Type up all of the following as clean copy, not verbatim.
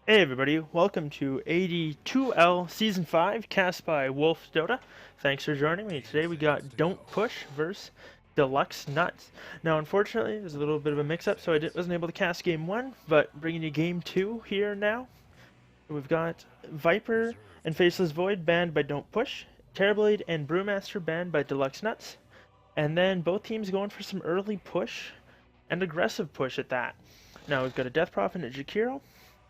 Hey everybody, welcome to AD2L Season 5, cast by Wolf Dota. Thanks for joining me. Today we got Don't Push versus DeluxNuts. Now unfortunately, there's a little bit of a mix-up, so wasn't able to cast Game 1, but bringing you Game 2 here now. We've got Viper and Faceless Void banned by Don't Push, Terrorblade and Brewmaster banned by DeluxNuts, and then both teams going for some early push and aggressive push at that. Now we've got a Death Prophet and a Jakiro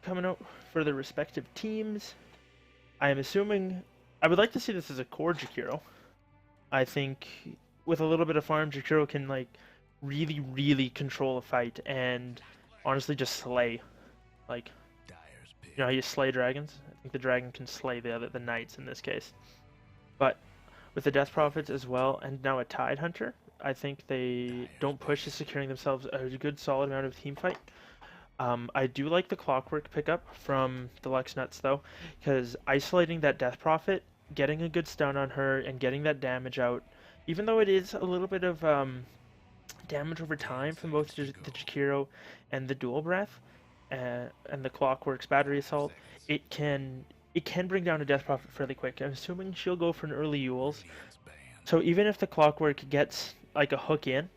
coming out for their respective teams. I am assuming I would like to see this as a core Jakiro. I think with a little bit of farm, Jakiro can like really control a fight and honestly just slay. Like you know how you slay dragons? I think the dragon can slay the knights in this case. But with the Death Prophets as well, and now a Tide Hunter, I think they don't push to securing themselves a good solid amount of team fight. I do like the Clockwork pickup from DeluxNuts though, because isolating that Death Prophet, getting a good stun on her, and getting that damage out, even though it is a little bit of damage over time from both the Jakiro and the Dual Breath, and the Clockwork's Battery Assault, it can bring down a Death Prophet fairly quick. I'm assuming she'll go for an early Yules, so even if the Clockwork gets like a hook in,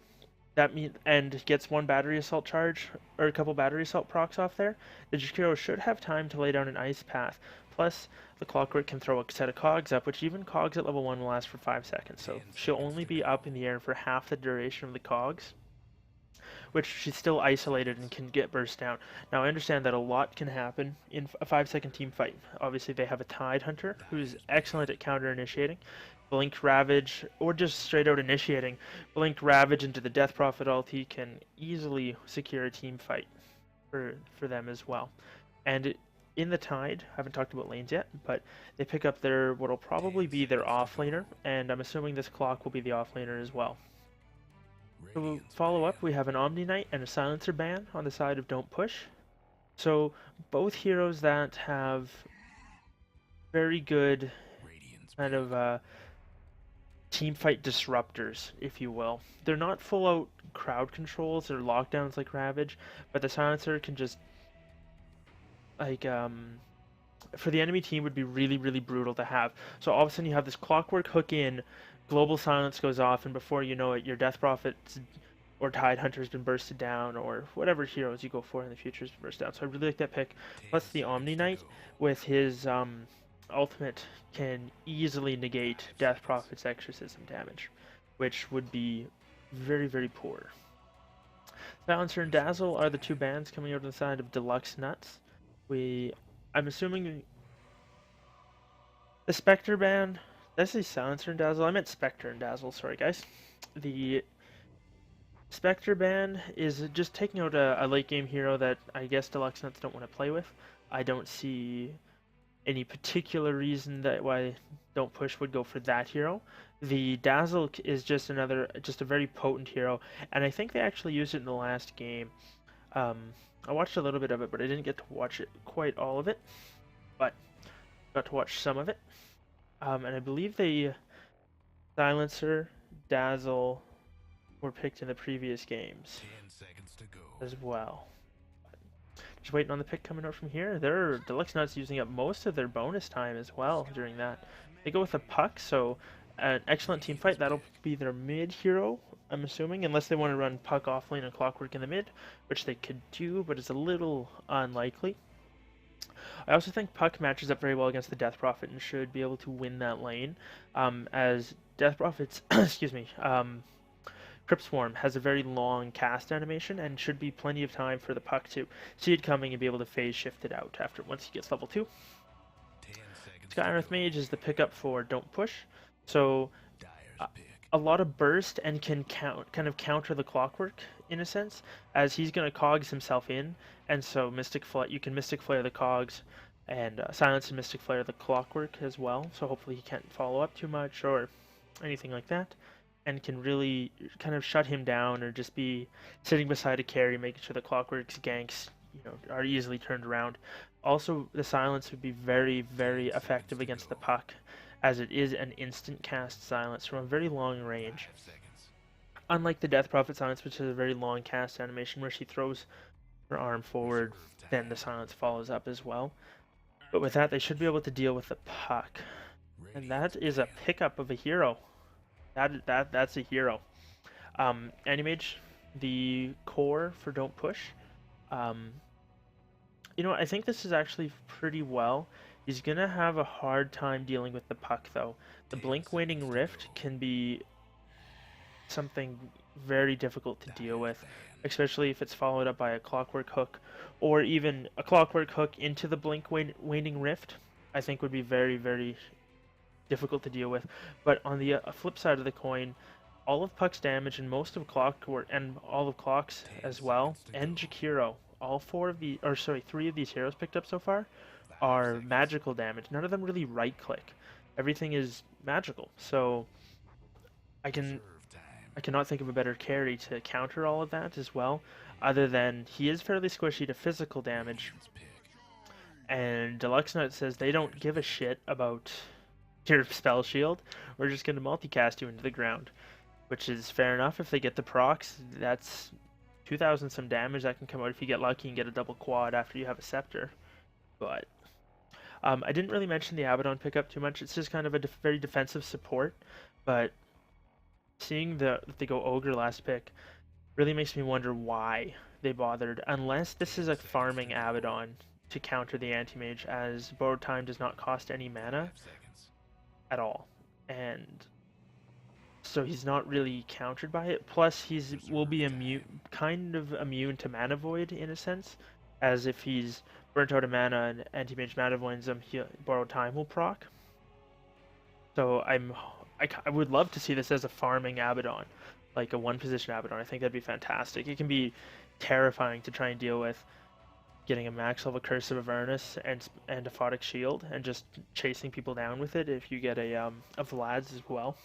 and gets one battery assault charge or a couple battery assault procs off there, the Jakiro should have time to lay down an ice path. Plus, the Clockwork can throw a set of cogs up, which even cogs at level 1 will last for 5 seconds, so she'll only be up in the air for half the duration of the cogs, which she's still isolated and can get burst down. Now, I understand that a lot can happen in a 5-second team fight. Obviously, they have a Tide Hunter, who's excellent at counter-initiating, Blink Ravage, or just straight out initiating. Blink Ravage into the Death Prophet ulti can easily secure a team fight for them as well. And in the Tide, I haven't talked about lanes yet, but they pick up their what'll probably be their offlaner, and I'm assuming this clock will be the offlaner as well. To follow up, we have an Omni Knight and a Silencer ban on the side of Don't Push. So both heroes that have very good kind of team fight disruptors, if you will. They're not full out crowd controls or lockdowns like Ravage, but the Silencer can just like for the enemy team would be really brutal to have. So all of a sudden you have this Clockwork hook in, global silence goes off, and before you know it, your Death Prophet or Tide Hunter's been bursted down, or whatever heroes you go for in the future is burst down. So I really like that pick. Plus the Omni Knight with his ultimate can easily negate Death Prophet's exorcism damage, which would be very poor. Silencer and Dazzle are the two bans coming out on the side of DeluxNuts. I'm assuming the Spectre ban. Did I say Silencer and Dazzle? I meant Spectre and Dazzle. Sorry, guys. The Spectre ban is just taking out a late game hero that I guess DeluxNuts don't want to play with. I don't see any particular reason that why Don't Push would go for that hero. The Dazzle is just a very potent hero, and I think they actually used it in the last game. I watched a little bit of it, but I didn't get to watch it quite all of it, but got to watch some of it. And I believe the Silencer, Dazzle were picked in the previous games as well. Just waiting on the pick coming out from here. Their DeluxNuts using up most of their bonus time as well during that. They go with a Puck, so an excellent team fight. That'll be their mid hero, I'm assuming, unless they want to run Puck offlane and Clockwork in the mid, which they could do, but it's a little unlikely. I also think Puck matches up very well against the Death Prophet and should be able to win that lane, as Death Prophet's, excuse me, Crypt Swarm has a very long cast animation and should be plenty of time for the Puck to see it coming and be able to phase shift it out after once he gets level 2. Skyreath Mage is the pickup for Don't Push, so a lot of burst and can kind of counter the Clockwork in a sense, as he's going to cogs himself in, and so you can Mystic Flare the cogs and silence and Mystic Flare the Clockwork as well, so hopefully he can't follow up too much or anything like that, and can really kind of shut him down or just be sitting beside a carry, making sure the Clockwork's ganks are easily turned around. Also, the silence would be very effective against the Puck, as it is an instant cast silence from a very long range. Unlike the Death Prophet silence, which is a very long cast animation where she throws for arm forward, then the silence follows up as well. But with that, they should be able to deal with the puck. And that is a pickup of a hero. That's a hero. Animage, the core for Don't Push. You know, I think this is actually pretty well. He's gonna have a hard time dealing with the puck though. The Blink Waning Rift can be something very difficult to deal with, especially if it's followed up by a Clockwork Hook, or even a Clockwork Hook into the Blink Waning Rift. I think would be very, very difficult to deal with. But on the flip side of the coin, all of Puck's damage and most of Clockwork and all of Clock's as well, and Jakiro, all three of these heroes picked up so far are magical damage. None of them really right click. Everything is magical. So I cannot think of a better carry to counter all of that as well, other than he is fairly squishy to physical damage. And DeluxNuts says they don't give a shit about your spell shield. We're just going to multicast you into the ground, which is fair enough. If they get the procs, that's 2,000 some damage that can come out if you get lucky and get a double quad after you have a scepter. But I didn't really mention the Abaddon pickup too much. It's just kind of a very defensive support, but seeing that they go Ogre last pick really makes me wonder why they bothered, unless this is a farming Abaddon to counter the Anti-Mage, as Borrowed Time does not cost any mana at all, and so he's not really countered by it. Plus, will be kind of immune to Mana Void in a sense, as if he's burnt out of mana and Anti-Mage Mana Voids him, Borrowed Time will proc. So I would love to see this as a farming Abaddon, like a one-position Abaddon. I think that'd be fantastic. It can be terrifying to try and deal with getting a max level Curse of Avernus and a Photic Shield, and just chasing people down with it if you get a Vlad's as well.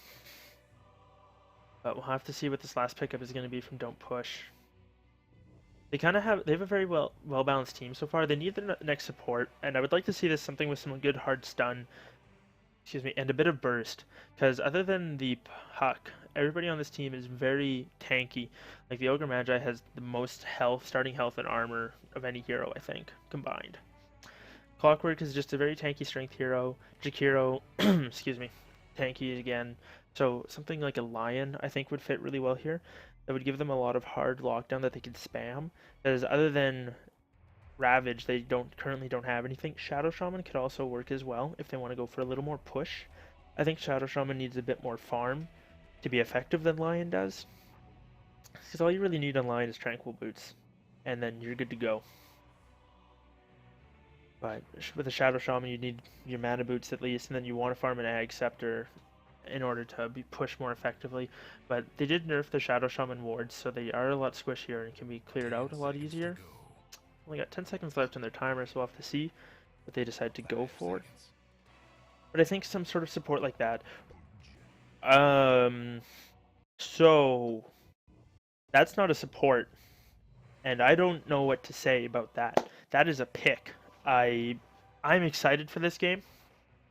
But we'll have to see what this last pickup is going to be from Don't Push. They have a very well balanced team so far. They need the next support, and I would like to see this something with some good hard stun, and a bit of burst, because other than the puck, everybody on this team is very tanky. Like the Ogre Magi has the most health, starting health and armor of any hero, I think, combined. Clockwork is just a very tanky strength hero. Jakiro, tanky again. So something like a Lion, I think, would fit really well here. That would give them a lot of hard lockdown that they could spam. Because other than Ravage, they currently don't have anything. Shadow Shaman could also work as well if they want to go for a little more push. I think Shadow Shaman needs a bit more farm to be effective than Lion does. Because all you really need on Lion is Tranquil Boots, and then you're good to go. But with a Shadow Shaman, you need your Mana Boots at least, and then you want to farm an Ag Scepter in order to be pushed more effectively. But they did nerf the Shadow Shaman wards, so they are a lot squishier and can be cleared out a lot easier. Only got 10 seconds left in their timer, so we'll have to see what they decide to go for. But I think some sort of support like that. So that's not a support, and I don't know what to say about that. That is a pick. I'm excited for this game.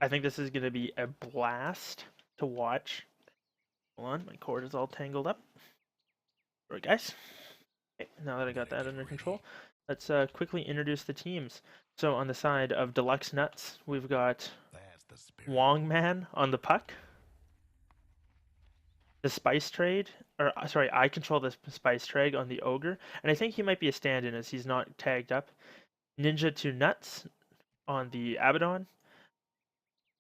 I think this is going to be a blast to watch. Hold on, my cord is all tangled up. Alright, guys. Okay, now that I got that under control, let's quickly introduce the teams. So on the side of DeluxNuts, we've got Wongman on the puck. The Spice Trade, or sorry, I control the Spice Trade on the Ogre, and I think he might be a stand-in as he's not tagged up. Ninja2Nuts on the Abaddon.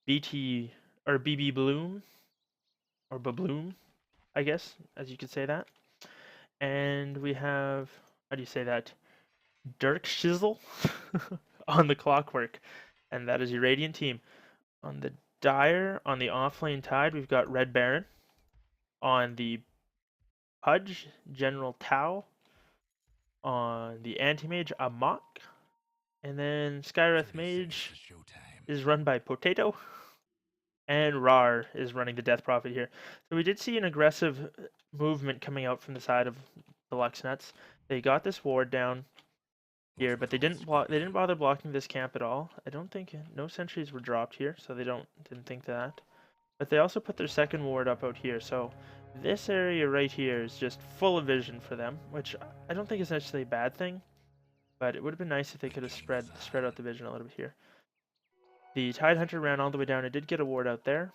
BB Bloom, or Babloom, I guess, as you could say that. And we have, how do you say that? Dirk Shizzle on the Clockwork, and that is your Radiant team. On the Dire, on the offlane Tide, we've got Red Baron. On the Pudge, General Tau. On the Anti-Mage, Amok. And then Skywrath Mage is run by Potato. And Rar is running the Death Prophet here. So we did see an aggressive movement coming out from the side of the DeluxNuts. They got this ward down here, but they didn't bother blocking this camp at all. I don't think no sentries were dropped here, so they didn't think that. But they also put their second ward up out here, so this area right here is just full of vision for them, which I don't think is necessarily a bad thing. but it would have been nice if they could have spread out the vision a little bit here. The Tide Hunter ran all the way down. It did get a ward out there.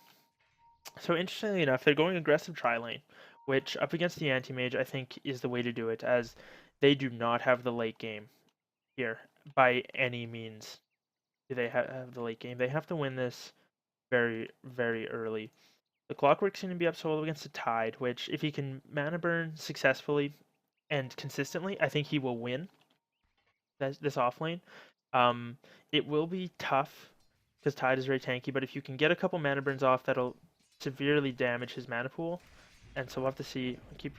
So interestingly enough, they're going aggressive tri-lane, which up against the anti-mage I think is the way to do it, as they do not have the late game here by any means. Do they have the late game? They have to win this very, very early. The Clockwork's going to be up solo against the Tide, which if he can mana burn successfully and consistently, I think he will win this off lane. It will be tough because Tide is very tanky, but if you can get a couple mana burns off, that'll severely damage his mana pool. And so we'll have to see.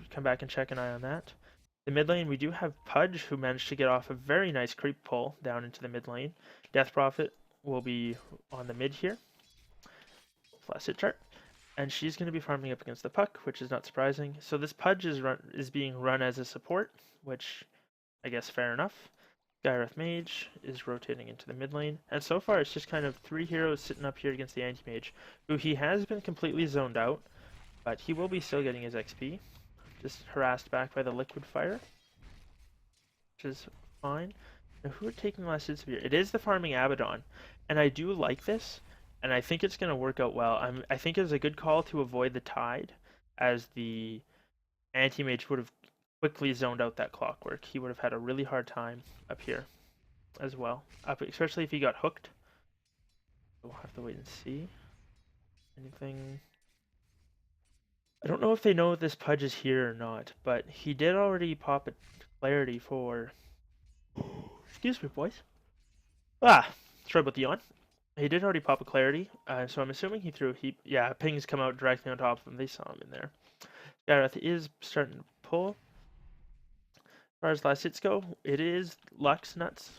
Come back and check an eye on that. The mid lane, we do have Pudge, who managed to get off a very nice creep pull down into the mid lane. Death Prophet will be on the mid here. Flash hit chart. And she's going to be farming up against the Puck, which is not surprising. So this Pudge is being run as a support, which I guess fair enough. Skywrath Mage is rotating into the mid lane, and so far it's just kind of 3 heroes sitting up here against the anti-mage, who he has been completely zoned out, but he will be still getting his XP. Just harassed back by the liquid fire, which is fine. Now who are taking the last hits here? It is the farming Abaddon, and I do like this, and I think it's going to work out well. I think it's a good call to avoid the Tide, as the anti-mage would have quickly zoned out that Clockwork. He would have had a really hard time up here as well, especially if he got hooked. We'll have to wait and see. Anything? I don't know if they know this Pudge is here or not, but he did already pop a clarity for... Excuse me, boys. Sorry about the yawn. He did already pop a clarity, so I'm assuming he threw a heap. Yeah, pings come out directly on top of him. They saw him in there. Skywrath is starting to pull. As far as last hits go, it is DeluxNuts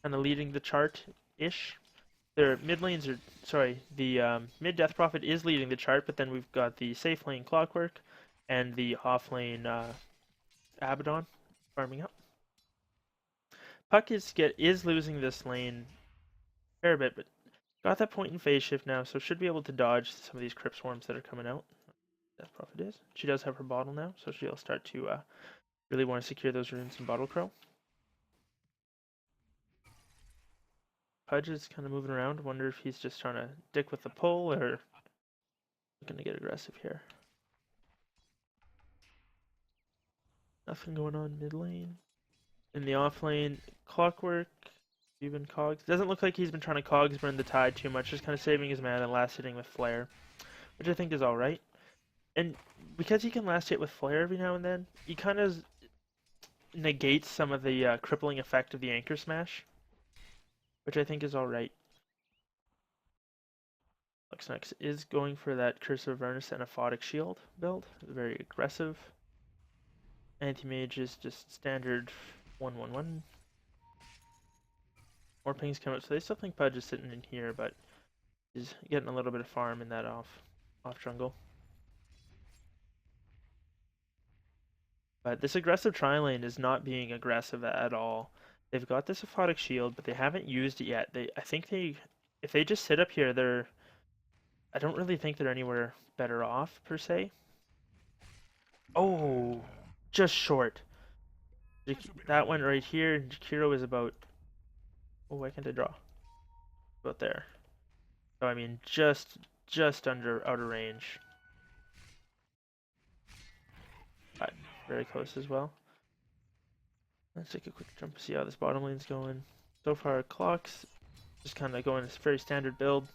kind of leading the chart-ish. Their mid lanes are, sorry, the mid Death Prophet is leading the chart, but then we've got the safe lane Clockwork and the off lane Abaddon farming up. Puck is losing this lane a fair bit, but got that point in phase shift now, so should be able to dodge some of these Crypt Swarms that are coming out. Death Prophet is. She does have her bottle now, so she'll start to really want to secure those runes in Bottle Crow. Pudge is kind of moving around. Wonder if he's just trying to dick with the pull or looking to get aggressive here. Nothing going on mid lane. In the off lane, Clockwork, even Cogs. Doesn't look like he's been trying to Cogs burn the Tide too much, just kind of saving his mana and last hitting with Flare, which I think is alright. And because he can last hit with Flare every now and then, he kind of negates some of the crippling effect of the Anchor Smash, which I think is alright. DeluxNuts is going for that Curse of Avernus and Aphotic Shield build. Very aggressive. Anti-Mage is just standard 1-1-1. More pings come out, so they still think Pudge is sitting in here, but he's getting a little bit of farm in that off jungle. But this aggressive tri-lane is not being aggressive at all. They've got this Aphotic Shield, but they haven't used it yet. I think if they just sit up here, I don't really think they're anywhere better off, per se. Oh, just short. That one right here, Jakiro is about... Oh, why can't I draw? About there. So, I mean, just under outer range. But very close as well. Let's take a quick jump to see how this bottom lane's going. So far, Clocks just kind of going this very standard build.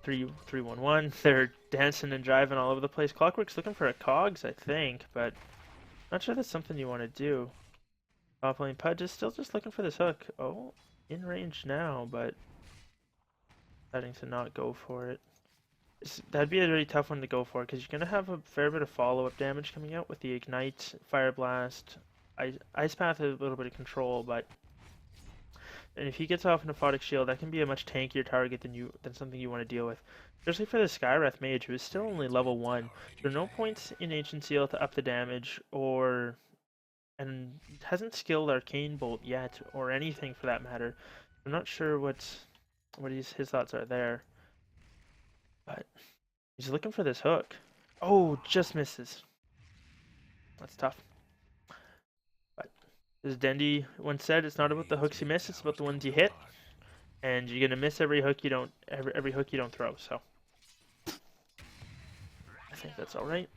3-1-1. They're dancing and driving all over the place. Clockwork's looking for a Cogs, I think, but not sure that's something you want to do. Top lane Pudge is still just looking for this hook. Oh, in range now, but deciding to not go for it. That'd be a really tough one to go for, because you're going to have a fair bit of follow-up damage coming out with the Ignite, Fire Blast, Ice Path has a little bit of control, but... And if he gets off an Aphotic Shield, that can be a much tankier target than something you want to deal with. Especially for the Skywrath Mage, who is still only level 1. There are no points in Ancient Seal to up the damage, and hasn't skilled Arcane Bolt yet, or anything for that matter. I'm not sure what his thoughts are there. But he's looking for this hook. Oh, just misses. That's tough. But As Dendy once said, it's not about the hooks you miss, it's about the ones you hit. And you're gonna miss every hook you don't throw, so I think that's alright.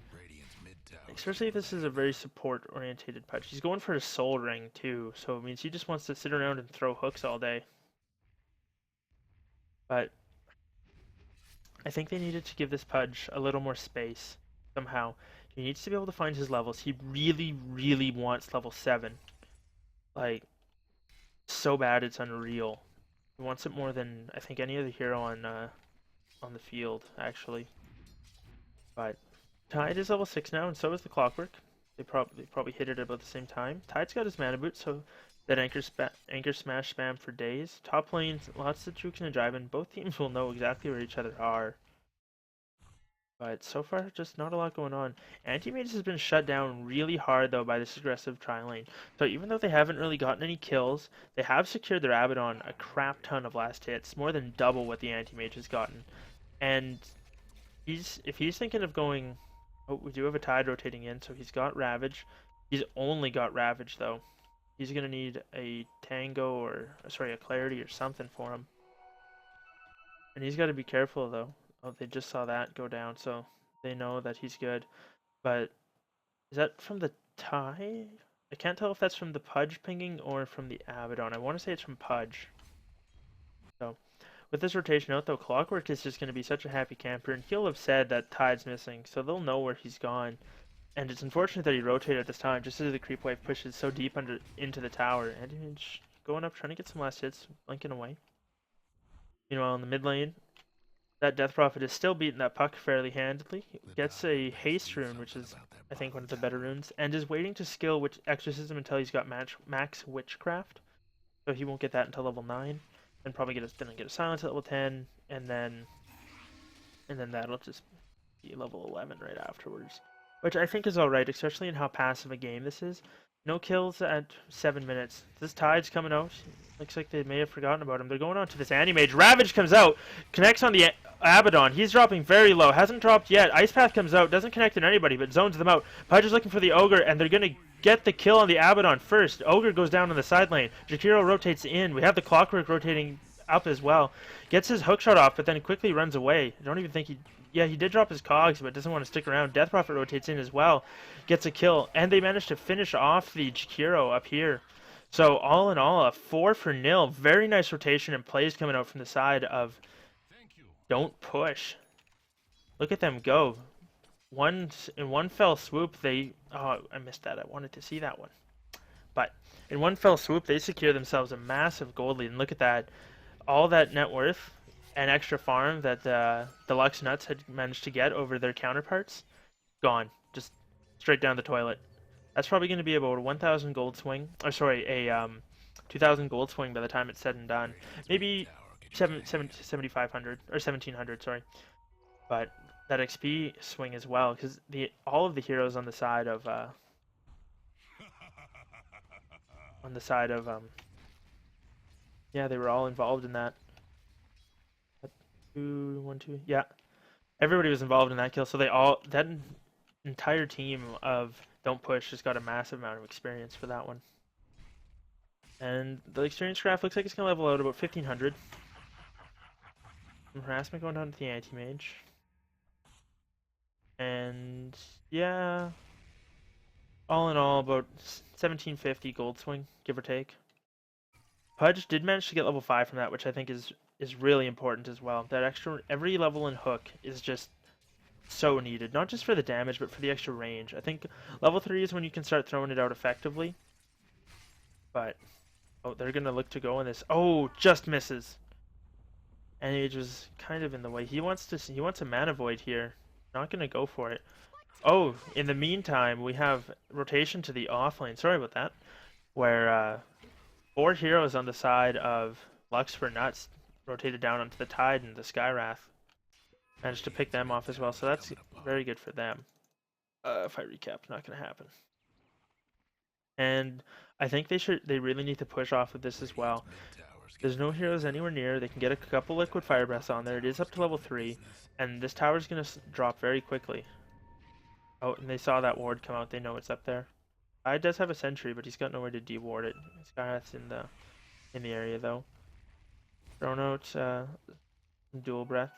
Especially if this is a very support-orientated Pudge. He's going for a soul ring too, so it means he just wants to sit around and throw hooks all day. But I think they needed to give this Pudge a little more space somehow. He needs to be able to find his levels. He really, really wants level 7. Like, so bad it's unreal. He wants it more than I think any other hero on the field, actually. But Tide is level 6 now, and so is the Clockwork. They probably hit it at about the same time. Tide's got his mana boot, so that anchor smash spam for days. Top lane, lots of jukes and jiving. Both teams will know exactly where each other are. But so far, just not a lot going on. Anti-Mage has been shut down really hard, though, by this aggressive tri-lane. So even though they haven't really gotten any kills, they have secured their Abaddon a crap ton of last hits, more than double what the Anti-Mage has gotten. And if he's thinking of going... Oh, we do have a Tide rotating in, so he's got Ravage. He's only got Ravage, though. He's going to need a Tango or, sorry, a Clarity or something for him. And he's got to be careful, though. Oh, they just saw that go down, so they know that he's good. But is that from the Tide? I can't tell if that's from the Pudge pinging or from the Abaddon. I want to say it's from Pudge. So, with this rotation out, though, Clockwork is just going to be such a happy camper, and he'll have said that Tide's missing, so they'll know where he's gone. And it's unfortunate that he rotated at this time, just as the creep wave pushes so deep into the tower. And he's going up, trying to get some last hits, blinking away. Meanwhile, in the mid lane, that Death Prophet is still beating that puck fairly handily. He gets a haste rune, which is, I think, one of the better runes, and is waiting to skill Witch Exorcism until he's got max Witchcraft. So he won't get that until level 9. And probably get a silence at level 10, and then that'll just be level 11 right afterwards, which I think is all right, especially in how passive a game this is. No kills at 7 minutes. This Tide's coming out. Looks like they may have forgotten about him. They're going on to this Anti-Mage. Ravage comes out, connects on the Abaddon. He's dropping very low. Hasn't dropped yet. Ice Path comes out, doesn't connect on anybody, but zones them out. Pudge is looking for the Ogre, and they're going to get the kill on the Abaddon first. Ogre goes down on the side lane. Jakiro rotates in. We have the Clockwork rotating up as well. Gets his hookshot off, but then quickly runs away. I don't even think he... Yeah, he did drop his cogs, but doesn't want to stick around. Death Prophet rotates in as well. Gets a kill, and they managed to finish off the Jakiro up here. So all in all, a 4-0. Very nice rotation and plays coming out from the side of Don't Push. Look at them go. In one fell swoop, they... Oh, I missed that. I wanted to see that one. But in one fell swoop, they secure themselves a massive gold lead. And look at that. All that net worth and extra farm that DeluxNuts had managed to get over their counterparts, gone. Just straight down the toilet. That's probably going to be about a 1,000 gold swing. Or sorry, a 2,000 gold swing by the time it's said and done. Maybe 7,500 or 1,700, sorry. But that XP swing as well, because all of the heroes on the side of yeah, they were all involved in that. 2, 1, 2, yeah. Everybody was involved in that kill, so that entire team of Don't Push just got a massive amount of experience for that one. And the experience graph looks like it's going to level out about 1,500. Some harassment going down to the Anti-Mage. And yeah, all in all, about 1,750 gold swing, give or take. Pudge did manage to get level 5 from that, which I think is really important as well. That extra, every level in hook is just so needed, not just for the damage, but for the extra range. I think level 3 is when you can start throwing it out effectively. But, oh, they're going to look to go in this. Oh, just misses. And Age was kind of in the way. He wants a mana void here. Not going to go for it. Oh, in the meantime, we have rotation to the offlane. Sorry about that. Where 4 heroes on the side of Lux for Nuts rotated down onto the Tide and the Skywrath. Managed to pick them off as well, so that's very good for them. If I recap, not going to happen. And I think they really need to push off of this as well. There's no heroes anywhere near. They can get a couple liquid fire breaths on there. It is up to level 3, and this tower's going to drop very quickly. Oh, and they saw that ward come out. They know it's up there. I does have a sentry, but he's got nowhere to deward it. Skywrath's in the area though. Thrown out dual breath.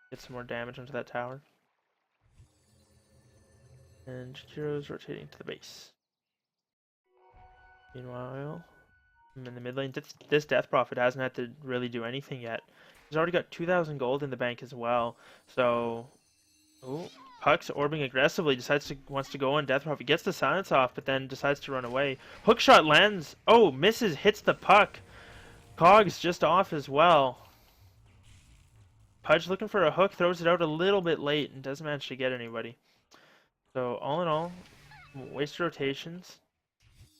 Get some more damage onto that tower. And Jakiro's rotating to the base. Meanwhile, I'm in the mid lane. This Death Prophet hasn't had to really do anything yet. He's already got 2,000 gold in the bank as well. So, oh, Puck's orbing aggressively. Wants to go on Death Prophet. Gets the silence off, but then decides to run away. Hook shot lands. Oh, misses. Hits the puck. Cog's just off as well. Pudge looking for a hook. Throws it out a little bit late and doesn't manage to get anybody. So all in all, waste rotations.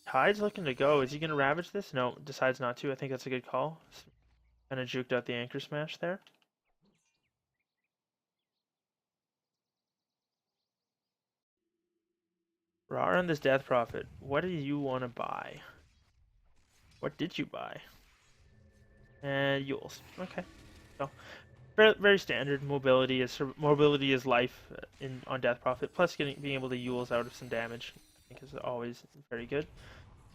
Tide's looking to go. Is he going to ravage this? No, decides not to. I think that's a good call. Kind of juked out the anchor smash there. Raw on this Death Prophet. What do you want to buy? What did you buy? And Yules. Okay. So very, very standard. Mobility is life on Death Prophet. Plus being able to Yules out of some damage, I think is always very good.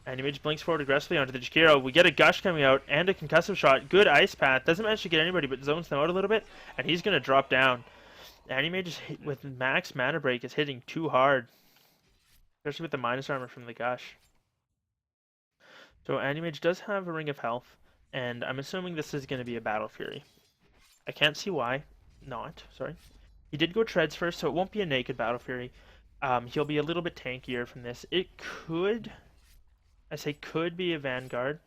Animage blinks forward aggressively onto the Jakiro. We get a gush coming out and a concussive shot. Good ice path. Doesn't manage to get anybody, but zones them out a little bit, and he's gonna drop down. Animage with max mana break is hitting too hard, especially with the minus armor from the gush. So Animage does have a ring of health, and I'm assuming this is gonna be a Battle Fury. I can't see why not. Sorry. He did go treads first, so it won't be a naked Battle Fury. He'll be a little bit tankier from this. It could. I say could be a Vanguard,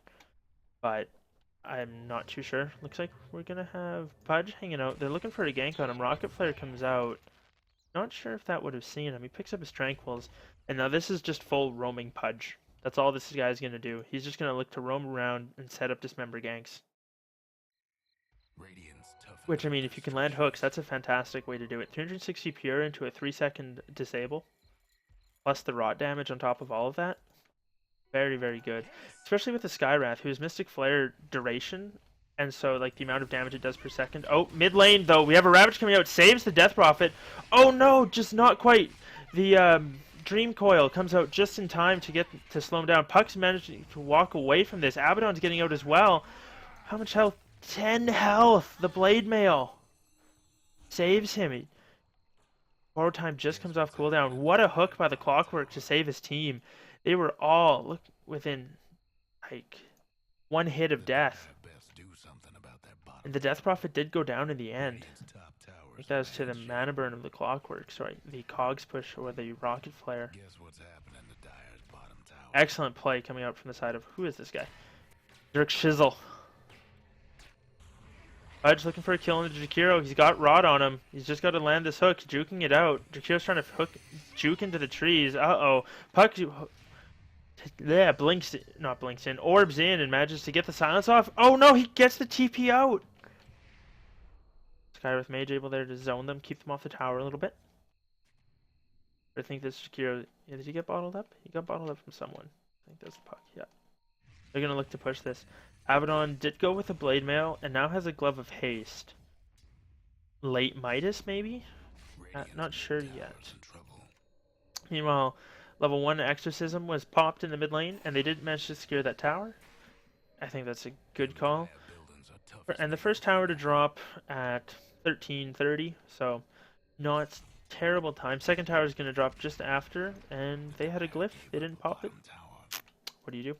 but I'm not too sure. Looks like we're going to have Pudge hanging out. They're looking for a gank on him. Rocket Flare comes out. Not sure if that would have seen him. He picks up his Tranquils. And now this is just full roaming Pudge. That's all this guy's going to do. He's just going to look to roam around and set up dismember ganks. Which, I mean, if you can land hooks, that's a fantastic way to do it. 360 pure into a 3-second disable. Plus the rot damage on top of all of that. Very, very good. Especially with the Skywrath, who's Mystic Flare duration, and so like the amount of damage it does per second. Oh, mid lane though, we have a Ravage coming out, saves the Death Prophet. Oh no, just not quite. The Dream Coil comes out just in time to slow him down. Puck's managing to walk away from this. Abaddon's getting out as well. How much health? 10 health! The Blade Mail saves him. Borrow Time just comes off cooldown. What a hook by the Clockwork to save his team. They were all within like one hit of death. And the Death Prophet did go down in the end. I think that was to the mana burn of the Clockwork. Sorry, the Cogs push or the Rocket Flare. Excellent play coming out from the side of, who is this guy? Dirk Shizzle. Pudge looking for a kill on the Jakiro. He's got Rod on him. He's just got to land this hook, juking it out. Jakiro's trying to juke into the trees. Uh-oh. Puck, yeah, orbs in and manages to get the silence off. Oh no, he gets the TP out. Skywrath Mage able there to zone them, keep them off the tower a little bit. But I think this Jakiro, yeah, did he get bottled up? He got bottled up from someone. I think that's the Puck, yeah. They're going to look to push this. Abaddon did go with a Blade Mail and now has a Glove of Haste. Late Midas, maybe? Not sure yet. Meanwhile, level 1 Exorcism was popped in the mid lane, and they did manage to secure that tower. I think that's a good call. And the first tower to drop at 1330, so not terrible time. Second tower is going to drop just after, and they had a glyph. They didn't pop it. What do you do?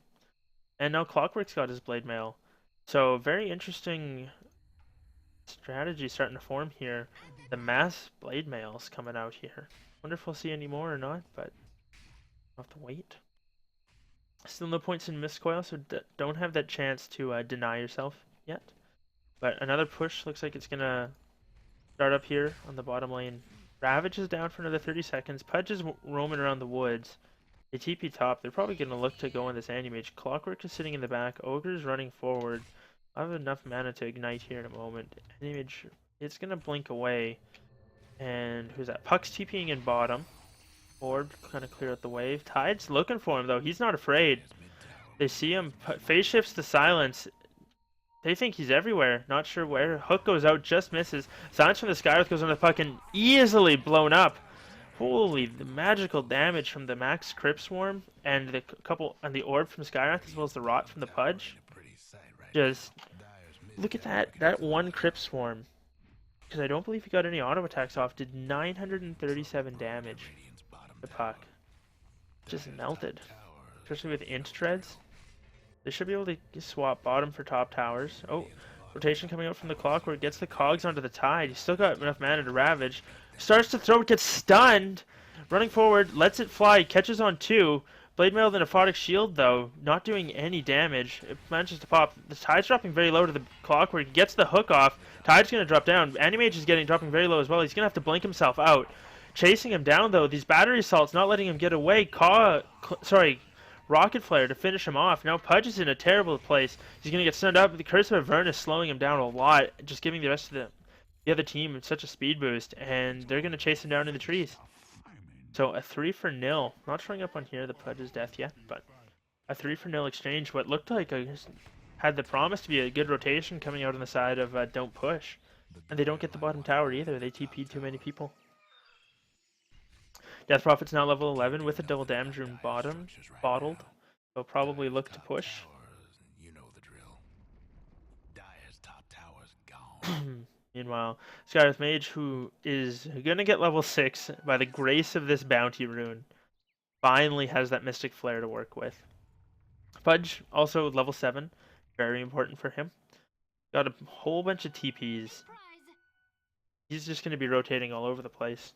And now Clockwork's got his Blade Mail. So very interesting strategy starting to form here. The mass Blade Mail's coming out here. Wonder if we'll see any more or not, but we'll have to wait. Still no points in Mist Coil, so don't have that chance to deny yourself yet. But another push looks like it's going to start up here on the bottom lane. Ravage is down for another 30 seconds. Pudge is roaming around the woods. They TP top. They're probably going to look to go in this Animage. Clockwork is sitting in the back. Ogre's running forward. I have enough mana to ignite here in a moment. Animage, it's going to blink away. And who's that? Puck's TPing in bottom. Orb kind of clear out the wave. Tide's looking for him though. He's not afraid. They see him. Phase shifts to silence. They think he's everywhere. Not sure where. Hook goes out, just misses. Silence from the Skywrath goes on the puck and easily blown up. Holy, the magical damage from the Max Crypt Swarm and the couple and the orb from Skywrath as well as the rot from the Pudge. Just look at that one Crypt Swarm. Because I don't believe he got any auto attacks off. Did 937 damage. The puck just melted. Especially with int treads. They should be able to swap bottom for top towers. Oh, rotation coming out from the clock where it gets the cogs onto the tide. He's still got enough mana to ravage. Starts to throw it, gets stunned. Running forward, lets it fly, catches on two. Blade Mail the Nephotic Shield, though, not doing any damage. It manages to pop. The Tide's dropping very low to the clock where he gets the hook off. Tide's going to drop down. Animage is dropping very low as well. He's going to have to blink himself out. Chasing him down, though, these battery assaults not letting him get away. Rocket Flare to finish him off. Now Pudge is in a terrible place. He's going to get stunned up. The Curse of Avernus slowing him down a lot, just giving the rest of the other team such a speed boost, and they're going to chase him down in the trees. So a 3-for-0. Not showing up on here, the Pudge's death yet, but a 3-for-0 exchange. What looked like had the promise to be a good rotation coming out on the side of Don't Push. And they don't get the bottom tower either. They TP'd too many people. Death Prophet's now level 11 with a double damage rune bottled. They'll probably look to push. Meanwhile, Skywrath Mage, who is going to get level 6 by the grace of this bounty rune, finally has that Mystic Flare to work with. Pudge, also level 7. Very important for him. Got a whole bunch of TPs. He's just going to be rotating all over the place.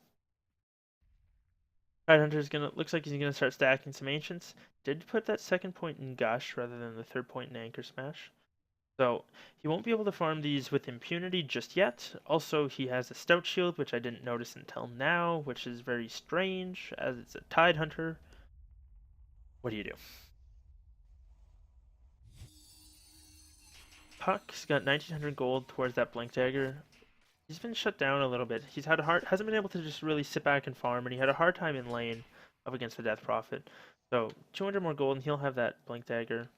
Tidehunter's looks like he's gonna start stacking some ancients. Did put that second point in Gush rather than the third point in Anchor Smash. So he won't be able to farm these with impunity just yet. Also, he has a Stout Shield, which I didn't notice until now, which is very strange, as it's a Tidehunter. What do you do? Puck's got 1900 gold towards that Blink Dagger. He's been shut down a little bit. He's had hasn't been able to just really sit back and farm, and he had a hard time in lane up against the Death Prophet. So 200 more gold, and he'll have that Blink Dagger.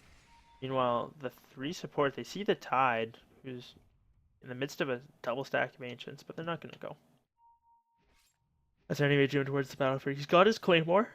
Meanwhile, the 3 support, they see the Tide, who's in the midst of a double stack of Ancients, but they're not going to go. That's anyway doing towards the battlefield. He's got his Claymore.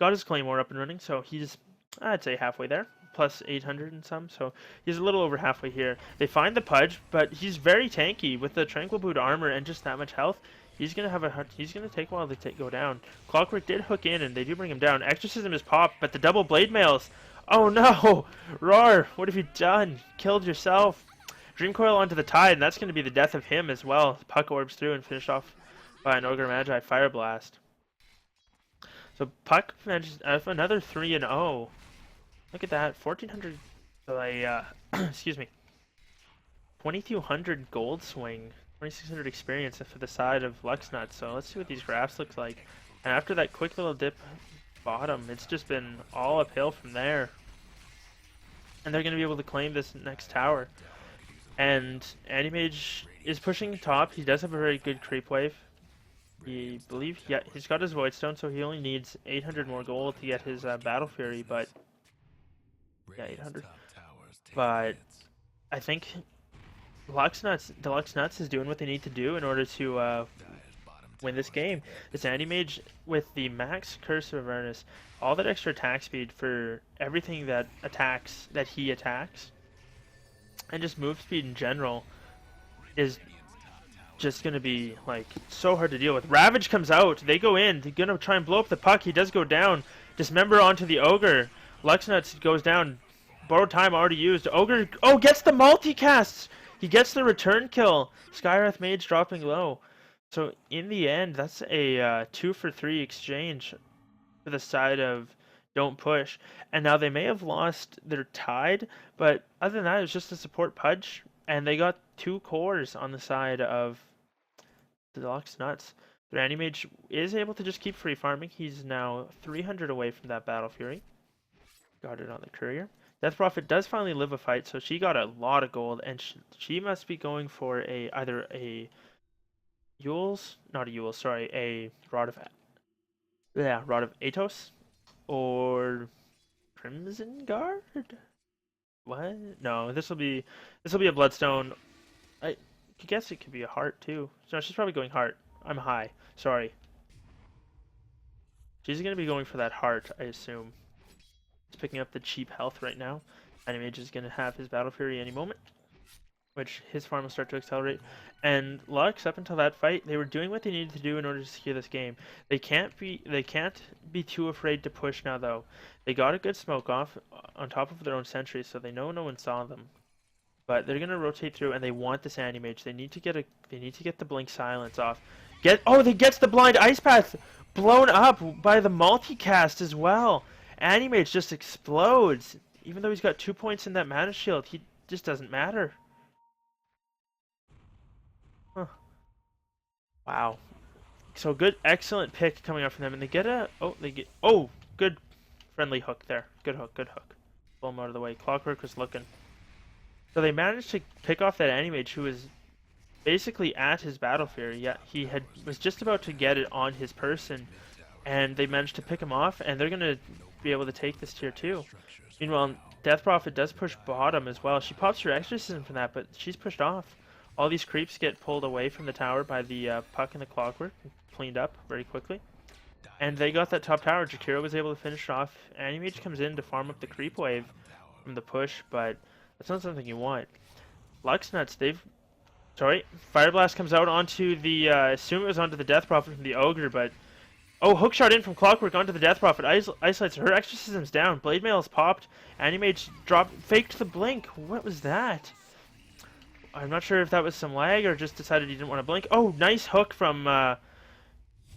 Got his Claymore up and running, so he's, I'd say, halfway there. Plus 800 and some, so he's a little over halfway here. They find the Pudge, but he's very tanky with the Tranquil Boot armor and just that much health. He's gonna take a while to go down. Clockwork did hook in, and they do bring him down. Exorcism is popped, but the double blade mails. Oh no, Roar! What have you done? Killed yourself. Dream Coil onto the Tide, and that's gonna be the death of him as well. Puck orbs through and finished off by an Ogre Magi Fire Blast. So Puck managed another 3-0. Look at that, 1400, excuse me, 2200 gold swing, 2600 experience for the side of DeluxNuts. So let's see what these graphs look like. And after that quick little dip bottom, it's just been all uphill from there. And they're going to be able to claim this next tower. And Animage is pushing top. He does have a very good creep wave. He's got his Void Stone, so he only needs 800 more gold to get his Battle Fury, but yeah, 800. But I think DeluxNuts is doing what they need to do in order to win this game. This Anti-Mage with the max Curse of Avernus, all that extra attack speed for everything that he attacks, and just move speed in general is just going to be like so hard to deal with. Ravage comes out, they go in, they're going to try and blow up the Puck. He does go down. Dismember onto the Ogre. DeluxNuts goes down. Borrowed time already used. Ogre, gets the multicasts! He gets the return kill. Skywrath Mage dropping low. So in the end, that's a 2-for-3 exchange for the side of Don't Push. And now they may have lost their Tide, but other than that, it was just a support Pudge. And they got 2 cores on the side of the DeluxNuts. Their Animage is able to just keep free farming. He's now 300 away from that Battle Fury. Got it on the Courier. Death Prophet does finally live a fight, so she got a lot of gold, and she must be going for either a Rod of Atos, or Crimson Guard. What? No, this will be a Bloodstone. I guess it could be a Heart too. No, she's probably going Heart. I'm high. Sorry. She's gonna be going for that heart, I assume. He's picking up the cheap health right now. Animage is gonna have his Battle Fury any moment, which his farm will start to accelerate. And Lux, up until that fight, they were doing what they needed to do in order to secure this game. They can't be too afraid to push now though. They got a good smoke off on top of their own sentry, so they know no one saw them. But they're gonna rotate through, and they want this Animage. They need to get the blink silence off. They gets the blind ice path blown up by the multicast as well. Animage just explodes. Even though he's got 2 points in that mana shield, he just doesn't matter. Huh. Wow. So good, excellent pick coming up from them, and good friendly hook there. Good hook, good hook. Pull him out of the way. Clockwork was looking. So they managed to pick off that Animage who was basically at his Battle Fury. Yeah, was just about to get it on his person, and they managed to pick him off, and they're gonna be able to take this tier 2. Meanwhile, Death Prophet does push bottom as well. She pops her Exorcism from that, but she's pushed off. All these creeps get pulled away from the tower by the Puck and the Clockwork, cleaned up very quickly. And they got that top tower. Jakiro was able to finish off. Animage comes in to farm up the creep wave from the push, but that's not something you want. DeluxNuts, Fire Blast comes out onto the, assume it was onto the Death Prophet from the Ogre, but hookshot in from Clockwork onto the Death Prophet. Isolates her. Exorcism's down. Blade Mail's popped. Animage faked the blink. What was that? I'm not sure if that was some lag or just decided he didn't want to blink. Oh, nice hook from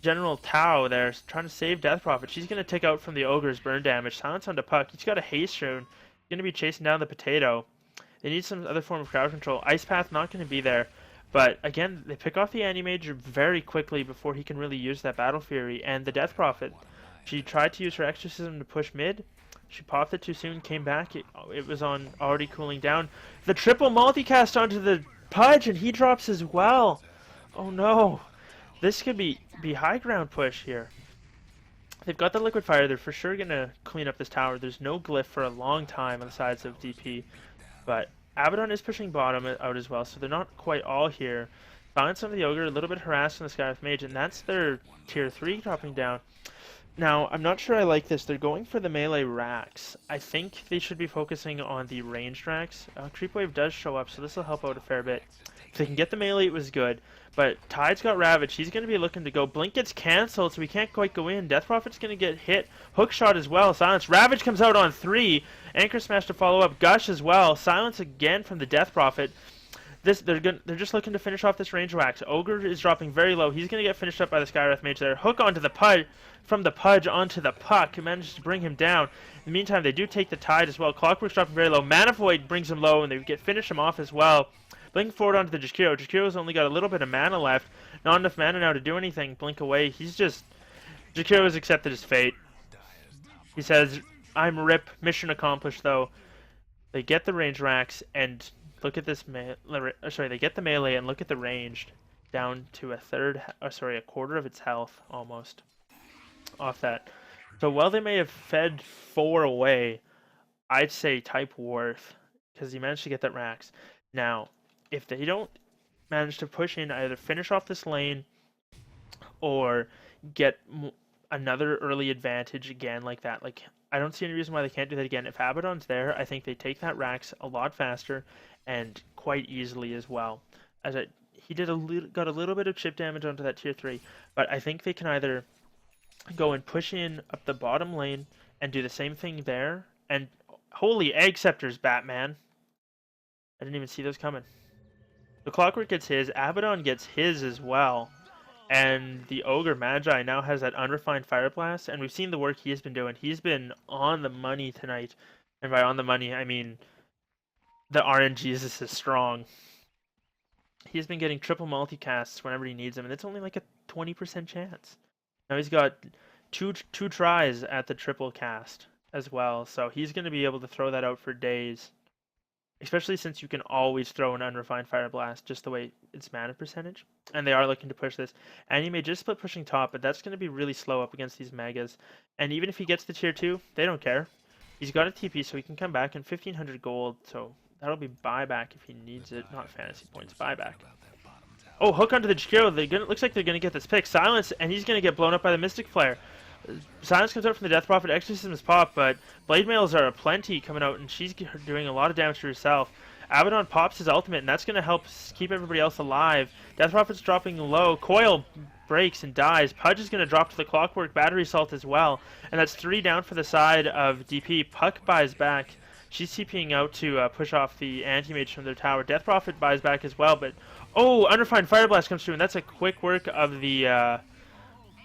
General Tao there, trying to save Death Prophet. She's going to take out from the Ogre's burn damage. Silence onto Puck. He's got a haste rune. He's going to be chasing down the potato. They need some other form of crowd control. Ice Path not going to be there. But again, they pick off the Animage very quickly before he can really use that Battle Fury. And the Death Prophet, she tried to use her Exorcism to push mid. She popped it too soon, came back. It was already cooling down. The triple multicast onto the Pudge, and he drops as well. Oh no. This could be high ground push here. They've got the Liquid Fire. They're for sure going to clean up this tower. There's no glyph for a long time on the sides of DP. But Abaddon is pushing bottom out as well, so they're not quite all here. Silence on the Ogre, a little bit harassed on the Skywrath Mage, and that's their tier 3 dropping down. Now, I'm not sure I like this. They're going for the melee racks. I think they should be focusing on the ranged racks. Creep Wave does show up, so this will help out a fair bit. If they can get the melee, it was good. But Tide's got Ravage. He's going to be looking to go. Blink gets cancelled, so we can't quite go in. Death Prophet's going to get hit. Hookshot as well. Silence. Ravage comes out on 3. Anchor Smash to follow up. Gush as well. Silence again from the Death Prophet. They're just looking to finish off this range wax. Ogre is dropping very low. He's going to get finished up by the Skywrath Mage there. Hook onto the Pudge. From the Pudge onto the Puck. He manages to bring him down. In the meantime, they do take the Tide as well. Clockwork's dropping very low. Mana Void brings him low, and they finish him off as well. Blink forward onto the Jakiro. Jakiro's only got a little bit of mana left. Not enough mana now to do anything. Blink away. Jakiro has accepted his fate. He says, I'm RIP. Mission accomplished, though. They get the range racks, and look at this they get the melee, and look at the ranged. Down to a quarter of its health, almost. Off that. So while they may have fed 4 away, I'd say type worth, because he managed to get that racks. Now, if they don't manage to push in, either finish off this lane or get another early advantage again like that, I don't see any reason why they can't do that again. If Abaddon's there, I think they take that racks a lot faster and quite easily as well. He got a little bit of chip damage onto that tier 3, but I think they can either go and push in up the bottom lane and do the same thing there. And holy egg scepters, Batman! I didn't even see those coming. The Clockwork gets his, Abaddon gets his as well, and the Ogre Magi now has that unrefined Fire Blast, and we've seen the work he has been doing. He's been on the money tonight, and by on the money, I mean the RNGesus is strong. He's been getting triple multicasts whenever he needs them, and it's only like a 20% chance. Now he's got two tries at the triple cast as well, so he's going to be able to throw that out for days. Especially since you can always throw an unrefined Fire Blast just the way it's mana percentage. And they are looking to push this. And he may just split pushing top, but that's going to be really slow up against these Megas. And even if he gets the tier 2, they don't care. He's got a TP, so he can come back and 1,500 gold, so that'll be buyback if he needs it. Not fantasy points, buyback. Oh, hook onto the Jakiro. Looks like they're gonna get this pick. Silence, and he's gonna get blown up by the Mystic Flare. Silence comes out from the Death Prophet. Exorcism is pop, but Blade Mails are aplenty coming out, and she's doing a lot of damage to herself. Abaddon pops his ultimate, and that's going to help keep everybody else alive. Death Prophet's dropping low. Coil breaks and dies. Pudge is going to drop to the Clockwork Battery Assault as well, and that's 3 down for the side of DP. Puck buys back. She's TPing out to push off the Anti-Mage from their tower. Death Prophet buys back as well, but oh, Unrefined Fire Blast comes through, and that's a quick work of the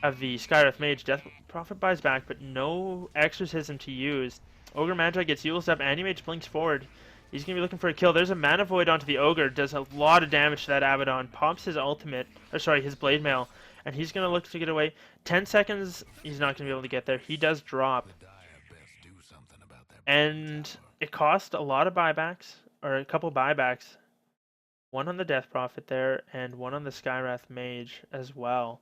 Skywrath Mage. Death Prophet buys back, but no Exorcism to use. Ogre Magi gets used up. Anti-Mage blinks forward. He's going to be looking for a kill. There's a Mana Void onto the Ogre. Does a lot of damage to that Abaddon. Pops his ultimate, or sorry, his Blade Mail. And he's going to look to get away. 10 seconds, he's not going to be able to get there. He does drop. And it cost a lot of buybacks, or a couple buybacks. One on the Death Prophet there, and one on the Skywrath Mage as well.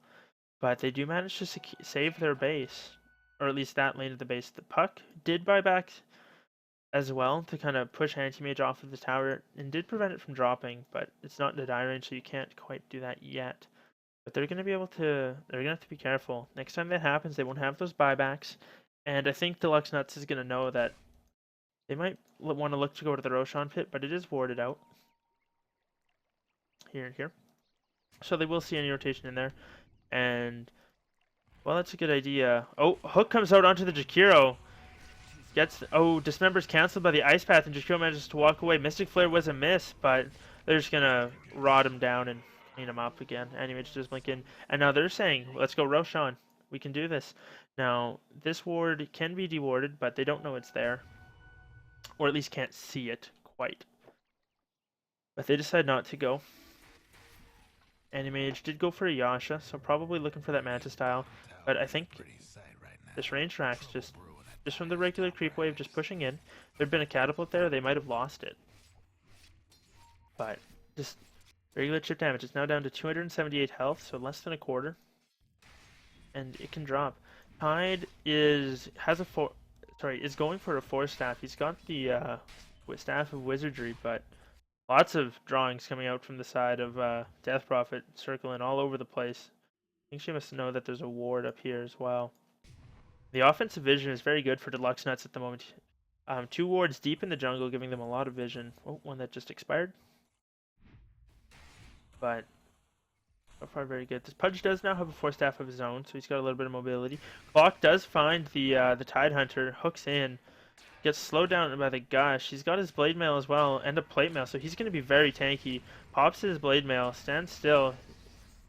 But they do manage to save their base, or at least that lane of the base. The Puck did buy back as well to kind of push Anti-Mage off of the tower, and did prevent it from dropping, but it's not in the die range, so you can't quite do that yet. But they're going to be able to, they're going to have to be careful. Next time that happens, they won't have those buybacks, and I think DeluxNuts is going to know that they might want to look to go to the Roshan pit, but it is warded out. Here and here. So they will see any rotation in there. And, well, that's a good idea. Oh, Hook comes out onto the Jakiro. Dismember's cancelled by the Ice Path, and Jakiro manages to walk away. Mystic Flare was a miss, but they're just going to rot him down and clean him up again. Anti-Mage does blink in. And now they're saying, let's go Roshan. We can do this. Now, this ward can be dewarded, but they don't know it's there. Or at least can't see it quite. But they decide not to go. Anti-Mage did go for a Yasha, so probably looking for that Manta style. But I think this range tracks just from the regular creep wave, just pushing in. If there'd been a catapult there, they might have lost it. But just regular chip damage. It's now down to 278 health, so less than a quarter. And it can drop. Tide is going for a 4-staff. He's got the Staff of Wizardry, but lots of drawings coming out from the side of Death Prophet, circling all over the place. I think she must know that there's a ward up here as well. The offensive vision is very good for DeluxNuts at the moment. 2 wards deep in the jungle, giving them a lot of vision. Oh, one that just expired. But so far, very good. This Pudge does now have a 4-staff of his own, so he's got a little bit of mobility. Clock does find the Tide Hunter, hooks in, gets slowed down by the Gush. He's got his Blade Mail as well, and a Plate Mail, so he's going to be very tanky. Pops his Blade Mail, stands still,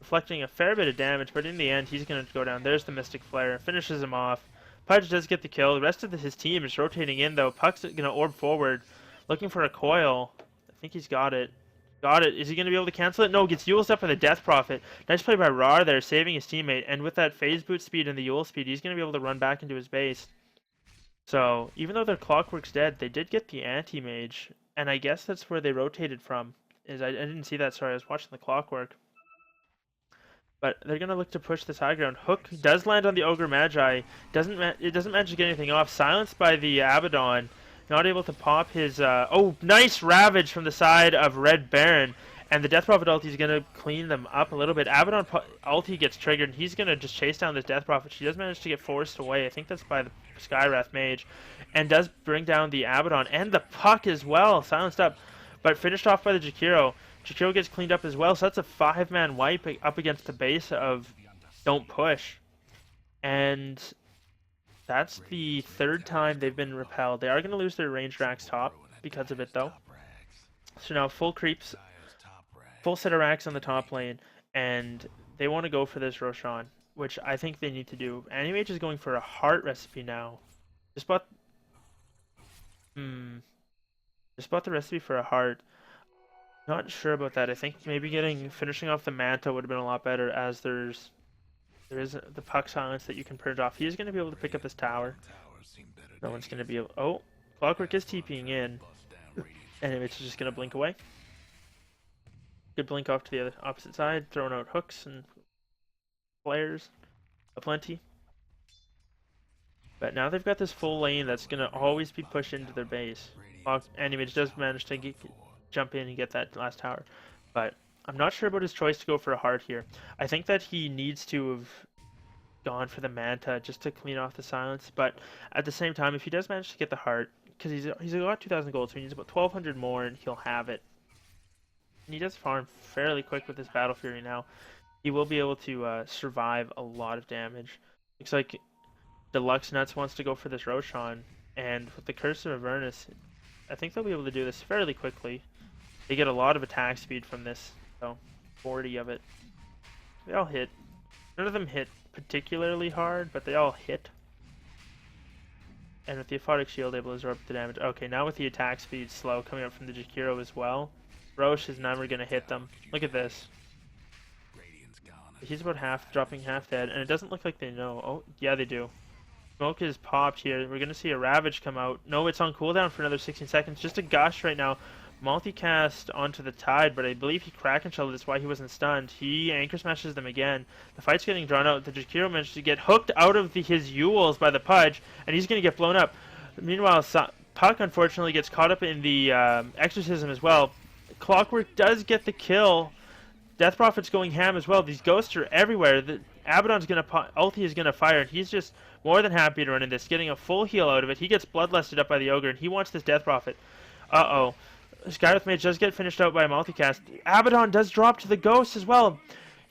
reflecting a fair bit of damage, but in the end, he's going to go down. There's the Mystic Flare, finishes him off. Pudge does get the kill. The rest of his team is rotating in, though. Puck's going to orb forward, looking for a coil. I think he's got it. Got it. Is he going to be able to cancel it? No, gets Yule's up by the Death Prophet. Nice play by Rar there, saving his teammate. And with that phase boot speed and the Yule speed, he's going to be able to run back into his base. So, even though their Clockwork's dead, they did get the Anti-Mage. And I guess that's where they rotated from. I didn't see that, sorry, I was watching the Clockwork. But they're going to look to push this high ground. Hook does land on the Ogre Magi. It doesn't manage to get anything off. Silenced by the Abaddon. Not able to pop his... oh, nice Ravage from the side of Red Baron. And the Death Prophet ulti is going to clean them up a little bit. Abaddon ulti gets triggered, and he's going to just chase down this Death Prophet. She does manage to get forced away. I think that's by the Skywrath Mage. And does bring down the Abaddon. And the Puck as well, silenced up. But finished off by the Jakiro. Jakiro gets cleaned up as well, so that's a 5-man wipe up against the base of Don't Push. And... that's the 3rd time they've been repelled. They are going to lose their ranged racks top because of it, though. So now full creeps, full set of racks on the top lane, and they want to go for this Roshan, which I think they need to do. Anti-Mage is going for a heart recipe now. Just bought the recipe for a heart. Not sure about that. I think maybe finishing off the Manta would have been a lot better, as there is the Puck silence that you can purge off. He is going to be able to pick up this tower. No one's going to be able... oh, Clockwork is TPing in. And it's just going to blink away. Good blink off to the opposite side, throwing out hooks and flares aplenty. But now they've got this full lane that's going to always be pushed into their base. Anti-Mage does manage to jump in and get that last tower. But I'm not sure about his choice to go for a heart here. I think that he needs to have gone for the Manta just to clean off the silence, but at the same time, if he does manage to get the heart, because he's got 2,000 gold, so he needs about 1,200 more, and he'll have it. And he does farm fairly quick with his Battle Fury now. He will be able to survive a lot of damage. Looks like DeluxNuts wants to go for this Roshan, and with the Curse of Avernus, I think they'll be able to do this fairly quickly. They get a lot of attack speed from this, so 40 of it. They all hit. None of them hit particularly hard, but they all hit. And with the Aphotic Shield, able to absorb the damage. Okay, now with the attack speed slow coming up from the Jakiro as well, Roche is never going to hit them. Look at this. He's about half, dropping half dead, and it doesn't look like they know. Oh, yeah, they do. Smoke is popped here. We're going to see a Ravage come out. No, it's on cooldown for another 16 seconds. Just a Gush right now. Multicast onto the Tide, but I believe he Kraken Shelled. That's why he wasn't stunned. He Anchor Smashes them again. The fight's getting drawn out. The Jakiro managed to get hooked out of his Yules by the Pudge, and he's going to get blown up. Meanwhile, Puck unfortunately gets caught up in the Exorcism as well. Clockwork does get the kill. Death Prophet's going ham as well. These ghosts are everywhere. The Abaddon's gonna ulti is gonna fire, and he's just more than happy to run in this, getting a full heal out of it. He gets bloodlusted up by the ogre, and he wants this Death Prophet. Uh-oh. Skywrath Mage does get finished out by a multicast. Abaddon does drop to the ghost as well.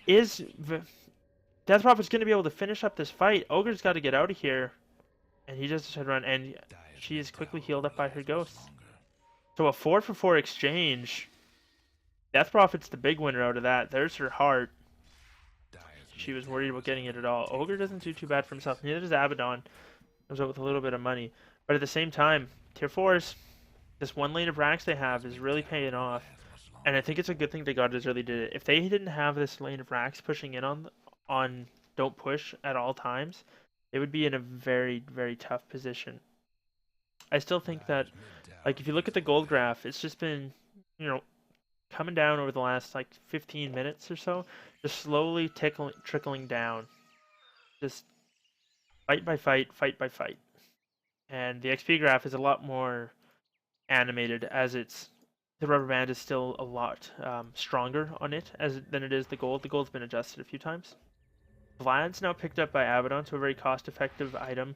Death Prophet's gonna be able to finish up this fight? Ogre's got to get out of here, and he just had run, and she is quickly healed up by her ghosts. So a 4-for-4 exchange. Death Prophet's the big winner out of that. There's her heart. She was worried about getting it at all. Ogre doesn't do too bad for himself. Neither does Abaddon. Comes out with a little bit of money. But at the same time, tier 4s, this one lane of racks they have is really paying off. And I think it's a good thing they got as early did it. If they didn't have this lane of racks pushing in on don't push at all times, they would be in a very, very tough position. I still think that, like, if you look at the gold graph, it's just been, coming down over the last, 15 minutes or so. Just slowly trickling down. Just fight by fight, fight by fight. And the XP graph is a lot more animated, as the rubber band is still a lot stronger on it than it is the gold. The gold's been adjusted a few times. Vlad's now picked up by Abaddon, so a very cost-effective item.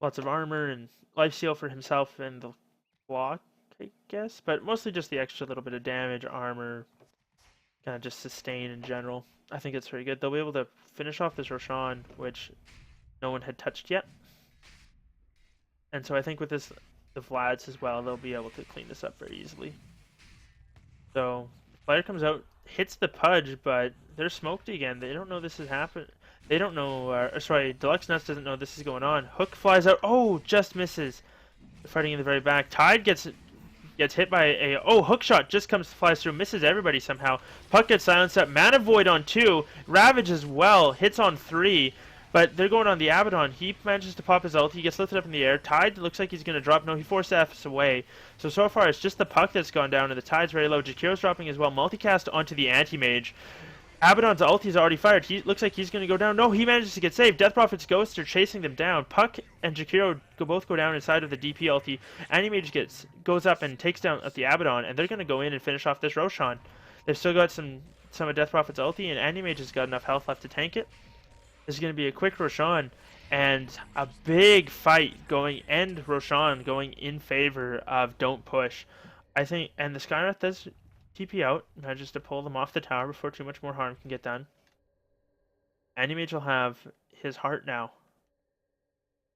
Lots of armor and lifesteal for himself and the block, I guess, but mostly just the extra little bit of damage, armor, kind of just sustain in general. I think it's very good. They'll be able to finish off this Roshan, which no one had touched yet. And so I think with the Vlads as well, they'll be able to clean this up very easily. So, Fire comes out, hits the Pudge, but they're smoked again. They don't know this has happened. They don't know, sorry, DeluxNuts doesn't know this is going on. Hook flies out. Oh, just misses. They're fighting in the very back. Tide gets hit by a... Oh, hookshot just flies through. Misses everybody somehow. Puck gets silenced up. Mana Void on 2. Ravage as well. Hits on 3. But they're going on the Abaddon. He manages to pop his ult. He gets lifted up in the air. Tide looks like he's going to drop. No, he forced F's away. So far, it's just the Puck that's gone down, and the Tide's very low. Jakiro's dropping as well. Multicast onto the Anti-Mage. Abaddon's ult is already fired. He looks like he's going to go down. No, he manages to get saved. Death Prophet's ghosts are chasing them down. Puck and Jakiro both go down inside of the DP ulti. Anti-Mage goes up and takes down the Abaddon, and they're going to go in and finish off this Roshan. They've still got some of Death Prophet's ulti, and Anti-Mage has got enough health left to tank it. This is going to be a quick Roshan, and a big fight Roshan going in favor of Don't Push. I think, and the Skywrath does TP out, manages to pull them off the tower before too much more harm can get done. Anti-Mage will have his heart now.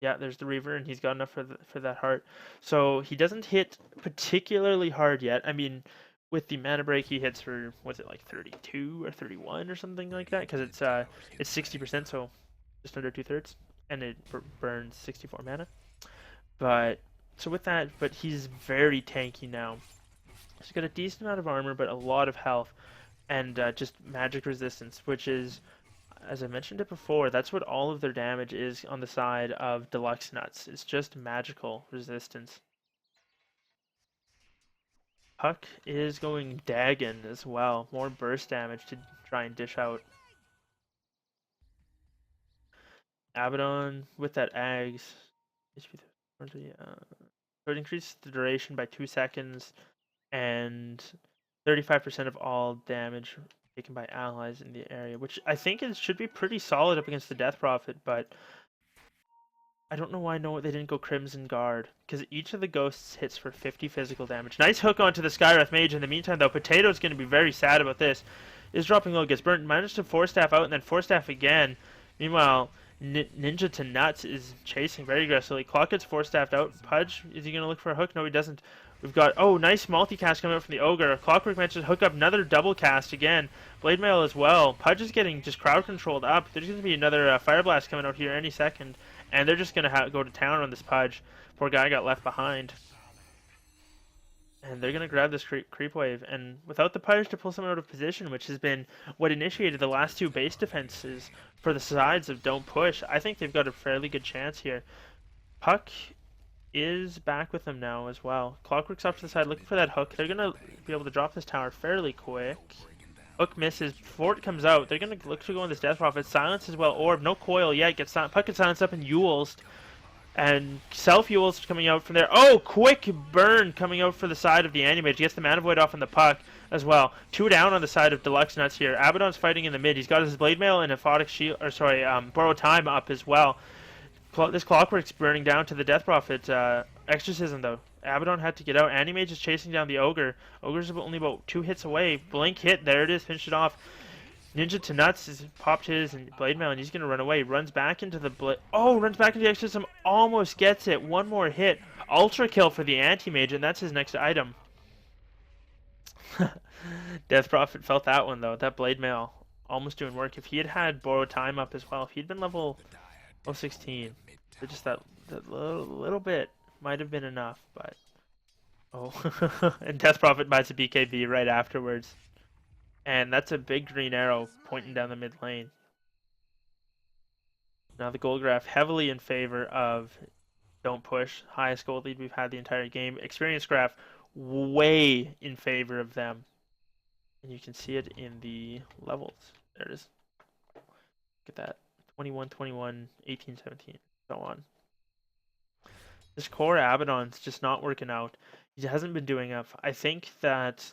Yeah, there's the Reaver, and he's got enough for that heart. So he doesn't hit particularly hard yet. I mean, with the mana break, he hits for, what's it, like 32 or 31 or something like that? Because it's 60%, so just under 2/3, and it burns 64 mana. But so with that, but he's very tanky now. He's got a decent amount of armor, but a lot of health, and just magic resistance, which is, as I mentioned it before, that's what all of their damage is on the side of DeluxNuts. It's just magical resistance. Puck is going Dagon as well. More burst damage to try and dish out. Abaddon with that Ags. So it increases the duration by 2 seconds, and 35% of all damage taken by allies in the area, which I think it should be pretty solid up against the Death Prophet, but I don't know why they didn't go Crimson Guard, because each of the ghosts hits for 50 physical damage. Nice hook onto the Skywrath Mage. In the meantime, though, Potato's going to be very sad about this. Is dropping low, gets burnt, managed to 4-staff out, and then 4-staff again. Meanwhile, Ninja to Nuts is chasing very aggressively. Clock gets 4-staffed out. Pudge, is he going to look for a hook? No, he doesn't. We've got, oh, nice multicast coming out from the Ogre. Clockwork manages to hook up another double cast again. Blade Mail as well. Pudge is getting just crowd controlled up. There's going to be another Fire Blast coming out here any second. And they're just going to go to town on this Pudge. Poor guy got left behind. And they're going to grab this creep wave. And without the Pudge to pull someone out of position, which has been what initiated the last two base defenses for the sides of Don't Push, I think they've got a fairly good chance here. Puck is back with them now as well. Clockwork's off to the side looking for that hook. They're going to be able to drop this tower fairly quick. Hook misses. Fort comes out. They're going to look to go on this Death Prophet. Silence as well. Orb. No coil yet. Puck gets silenced up and Yules. And self-Yules coming out from there. Oh, quick burn coming out for the side of the Anti-Mage. Gets the Mana Void off on the Puck as well. 2 down on the side of DeluxNuts here. Abaddon's fighting in the mid. He's got his Blade Mail and Aphotic Shield, or sorry, Borrowed Time up as well. This Clockwork's burning down to the Death Prophet. Exorcism, though. Abaddon had to get out. Anti-Mage is chasing down the Ogre. Ogre's only about 2 hits away. Blink hit. There it is. Finished it off. Ninja to Nuts has popped his and Blade Mail, and he's going to run away. Runs back into the runs back into the Exorcism. Almost gets it. One more hit. Ultra kill for the Anti-Mage, and that's his next item. Death Prophet felt that one, though. That Blade Mail almost doing work. If he had had Borrowed Time up as well, if he'd been level 16, just that little bit might have been enough, but and Death Prophet buys a BKB right afterwards, and that's a big green arrow pointing down the mid lane. Now the gold graph heavily in favor of Don't Push, highest gold lead we've had the entire game. Experience graph way in favor of them, and you can see it in the levels. There it is. Look at that. 21, 21, 18, 17, so on. This core Abaddon's just not working out. He hasn't been doing enough. I think that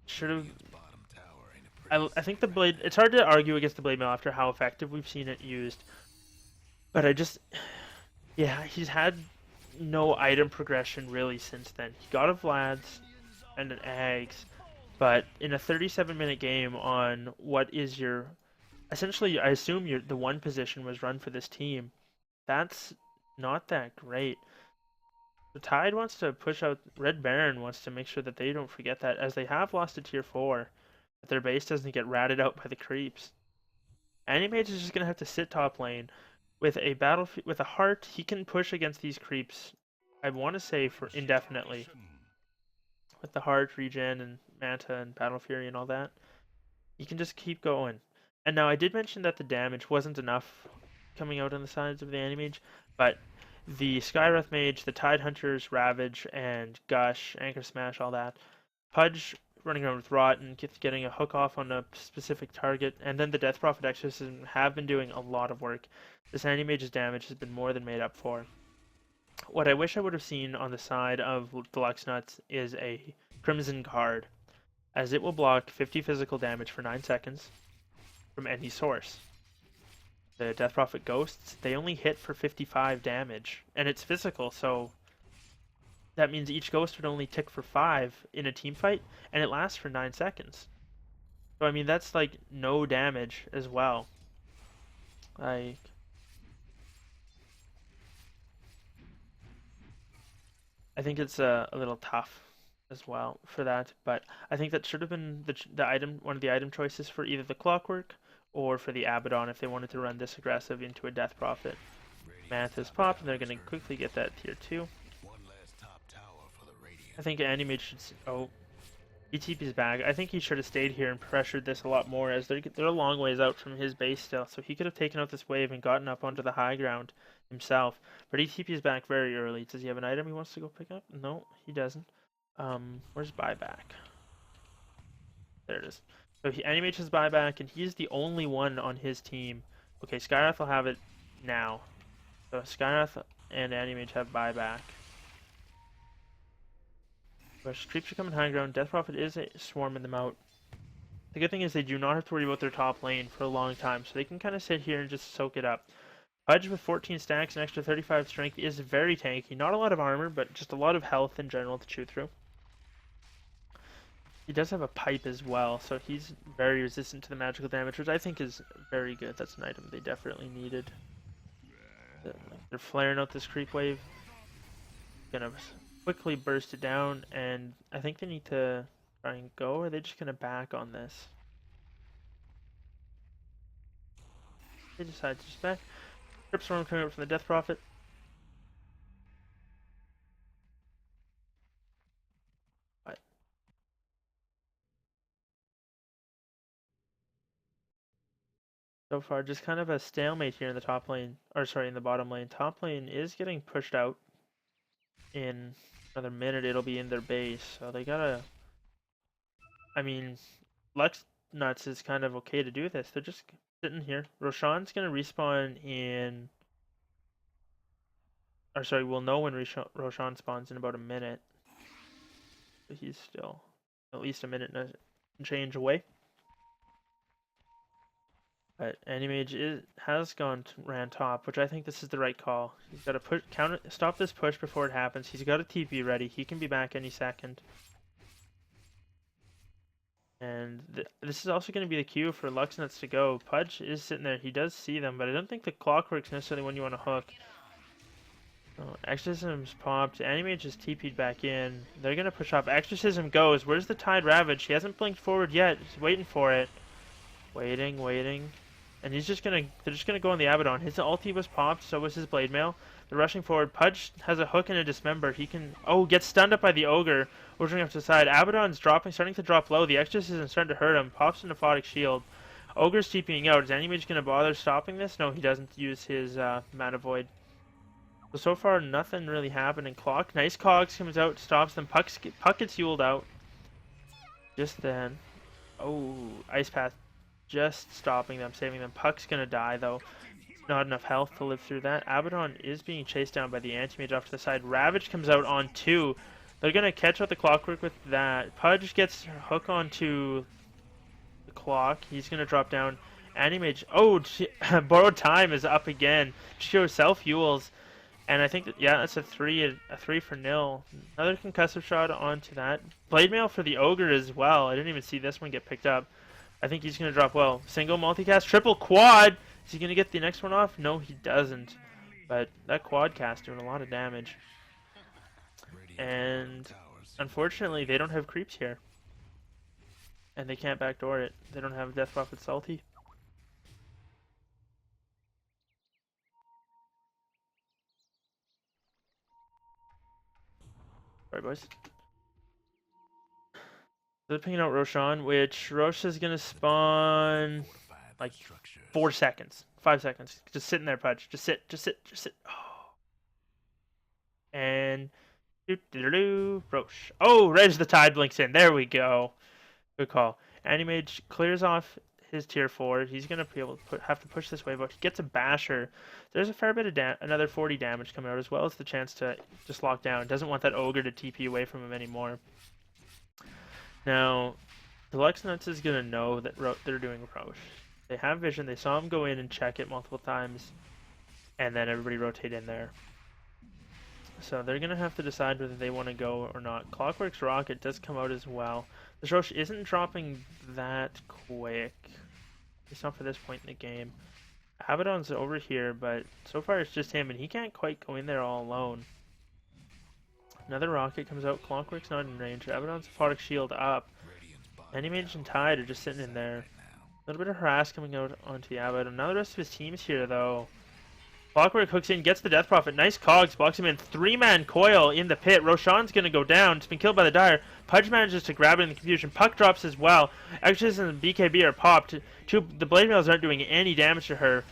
should have. I think the blade. It's hard to argue against the Blade Mail after how effective we've seen it used. But I just, yeah, he's had no item progression really since then. He got a Vlad's and an Ags, but in a 37-minute game on what is your, essentially, I assume the one position was run for this team. That's not that great. The Tide wants to push out. Red Baron wants to make sure that they don't forget that, as they have lost to tier 4, that their base doesn't get ratted out by the creeps. Anti-Mage is just gonna have to sit top lane with a with a heart. He can push against these creeps, I want to say, for indefinitely. With the heart, regen, and Manta, and Battle Fury, and all that, he can just keep going. And now I did mention that the damage wasn't enough coming out on the sides of the Anti-Mage, but the Skywrath Mage, the Tide Hunters, Ravage, and Gush, Anchor Smash, all that. Pudge running around with Rot and getting a hook off on a specific target, and then the Death Prophet Exorcism have been doing a lot of work. This Anti-Mage's damage has been more than made up for. What I wish I would have seen on the side of DeluxNuts is a Crimson Guard, as it will block 50 physical damage for 9 seconds from any source. The Death Prophet Ghosts, they only hit for 55 damage, and it's physical, so that means each ghost would only tick for 5 in a team fight, and it lasts for 9 seconds. So I mean, that's like no damage as well. Like, I think it's a little tough as well for that, but I think that should have been one of the item choices for either the Clockwork or for the Abaddon if they wanted to run this aggressive into a Death Prophet. Manta's popped, and they're going to quickly get that tier 2. I think Anti-Mage should. Oh, ETP's back. I think he should have stayed here and pressured this a lot more, as they're a long ways out from his base still, so he could have taken out this wave and gotten up onto the high ground himself. But ETP's back very early. Does he have an item he wants to go pick up? No, he doesn't. Where's buyback? There it is. So Anti-Mage has buyback, and he's the only one on his team. Okay, Skywrath will have it now. So Skywrath and Anti-Mage have buyback. But creeps are coming high ground. Death Prophet is swarming them out. The good thing is they do not have to worry about their top lane for a long time, so they can kind of sit here and just soak it up. Pudge with 14 stacks and extra 35 strength is very tanky. Not a lot of armor, but just a lot of health in general to chew through. He does have a pipe as well, so he's very resistant to the magical damage, which I think is very good. That's an item they definitely needed. They're flaring out this creep wave. Gonna quickly burst it down, and I think they need to try and go, or are they just gonna back on this? They decide to just back. Trip Storm coming up from the Death Prophet. What? So far, just kind of a stalemate here in the top lane, or sorry, in the bottom lane. Top lane is getting pushed out. In another minute, it'll be in their base, so they gotta. I mean, DeluxNuts is kind of okay to do this. They're just sitting here. Roshan's gonna respawn in. Or sorry, we'll know when Roshan spawns in about a minute. But he's still at least a minute and a change away. But Animage has ran top, which I think this is the right call. He's got to stop this push before it happens. He's got a TP ready. He can be back any second. And this is also going to be the cue for DeluxNuts to go. Pudge is sitting there. He does see them, but I don't think the clockwork's necessarily when you want to hook. Oh, Exorcism's popped. Animage just TP'd back in. They're going to push up. Exorcism goes. Where's the Tide Ravage? He hasn't blinked forward yet. He's waiting for it. Waiting. And they're just gonna go on the Abaddon. His ulti was popped, so was his Blade Mail. They're rushing forward. Pudge has a hook and a Dismember. He can gets stunned up by the Ogre, ordering up to the side. Abaddon's starting to drop low. The Exorcism starting to hurt him. Pops an Aphotic Shield. Ogre's TPing out. Is Animage gonna bother stopping this? No, he doesn't use his Mana Void. So far, nothing really happening. Clock. Nice Cogs comes out, stops them. Puck gets Yuled out. Just then. Ice Path. Just stopping them, saving them. Puck's gonna die, though. Not enough health to live through that. Abaddon is being chased down by the Anti-Mage off to the side. Ravage comes out on 2. They're gonna catch out the Clockwork with that. Pudge gets hook onto the clock. He's gonna drop down. Anti-Mage. Borrowed Time is up again. Chicho self-fuels. And I think that's a 3 for nil. Another concussive shot onto that. Blade Mail for the Ogre as well. I didn't even see this one get picked up. I think he's going to drop well. Single multicast, triple quad. Is he going to get the next one off? No, he doesn't. But that quad cast doing a lot of damage. And unfortunately, they don't have creeps here. And they can't backdoor it. They don't have Death Prophet Salty. Sorry, boys. They're picking out Roshan, which Rosh is gonna spawn like 4 seconds, 5 seconds. Just sitting there, Pudge. Just sit. Oh. And Rosh. Right as the Tide blinks in. There we go. Good call. Animage clears off his tier 4. He's gonna be able to have to push this wave out. He gets a Basher. There's a fair bit of another 40 damage coming out, as well as the chance to just lock down. Doesn't want that Ogre to TP away from him anymore. Now, DeluxNuts is going to know that they're doing Rosh. They have vision. They saw him go in and check it multiple times. And then everybody rotate in there. So they're going to have to decide whether they want to go or not. Clockwork's Rocket does come out as well. This Rosh isn't dropping that quick. It's not for this point in the game. Abaddon's over here, but so far it's just him. And he can't quite go in there all alone. Another rocket comes out. Clockwork's not in range. Abaddon's Aphotic Shield up. Animage and Tide are just sitting in there. A little bit of harass coming out onto the Abaddon. Now the rest of his team's here, though. Clockwork hooks in, gets the Death Prophet. Nice Cogs, blocks him in. 3-man coil in the pit. Roshan's going to go down. It's been killed by the Dire. Pudge manages to grab it in the confusion. Puck drops as well. Exorcism and BKB are popped. The Blade Mails aren't doing any damage to her.